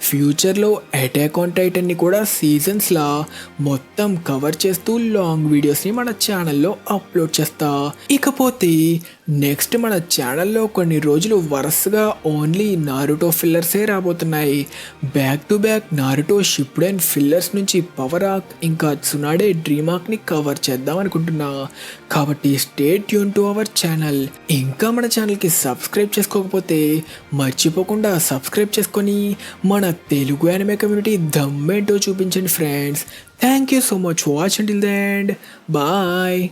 ఫ్యూచర్లో అటాక్ ఆన్ టైటన్ని కూడా సీజన్స్లా మొత్తం కవర్ చేస్తూ లాంగ్ వీడియోస్ని మన ఛానల్లో అప్లోడ్ చేస్తా. ఇకపోతే నెక్స్ట్ మన ఛానల్లో కొన్ని రోజులు వరుసగా ఓన్లీ నారుటో ఫిల్లర్సే రాబోతున్నాయి. Back to back Naruto Shippuden fillers నుంచి పవర్ ఆర్క్ ఇంకా సునాడే డ్రీమ్ ఆర్క్ని కవర్ చేద్దాం అనుకుంటున్నా. కాబట్టి stay tune to our channel. ఇంకా మన ఛానల్కి సబ్స్క్రైబ్ చేసుకోకపోతే మర్చిపోకుండా సబ్స్క్రైబ్ చేసుకొని మన తెలుగు యానిమే కమ్యూనిటీ దమ్మేంటో చూపించండి friends. Thank you so much for watching till the end. Bye.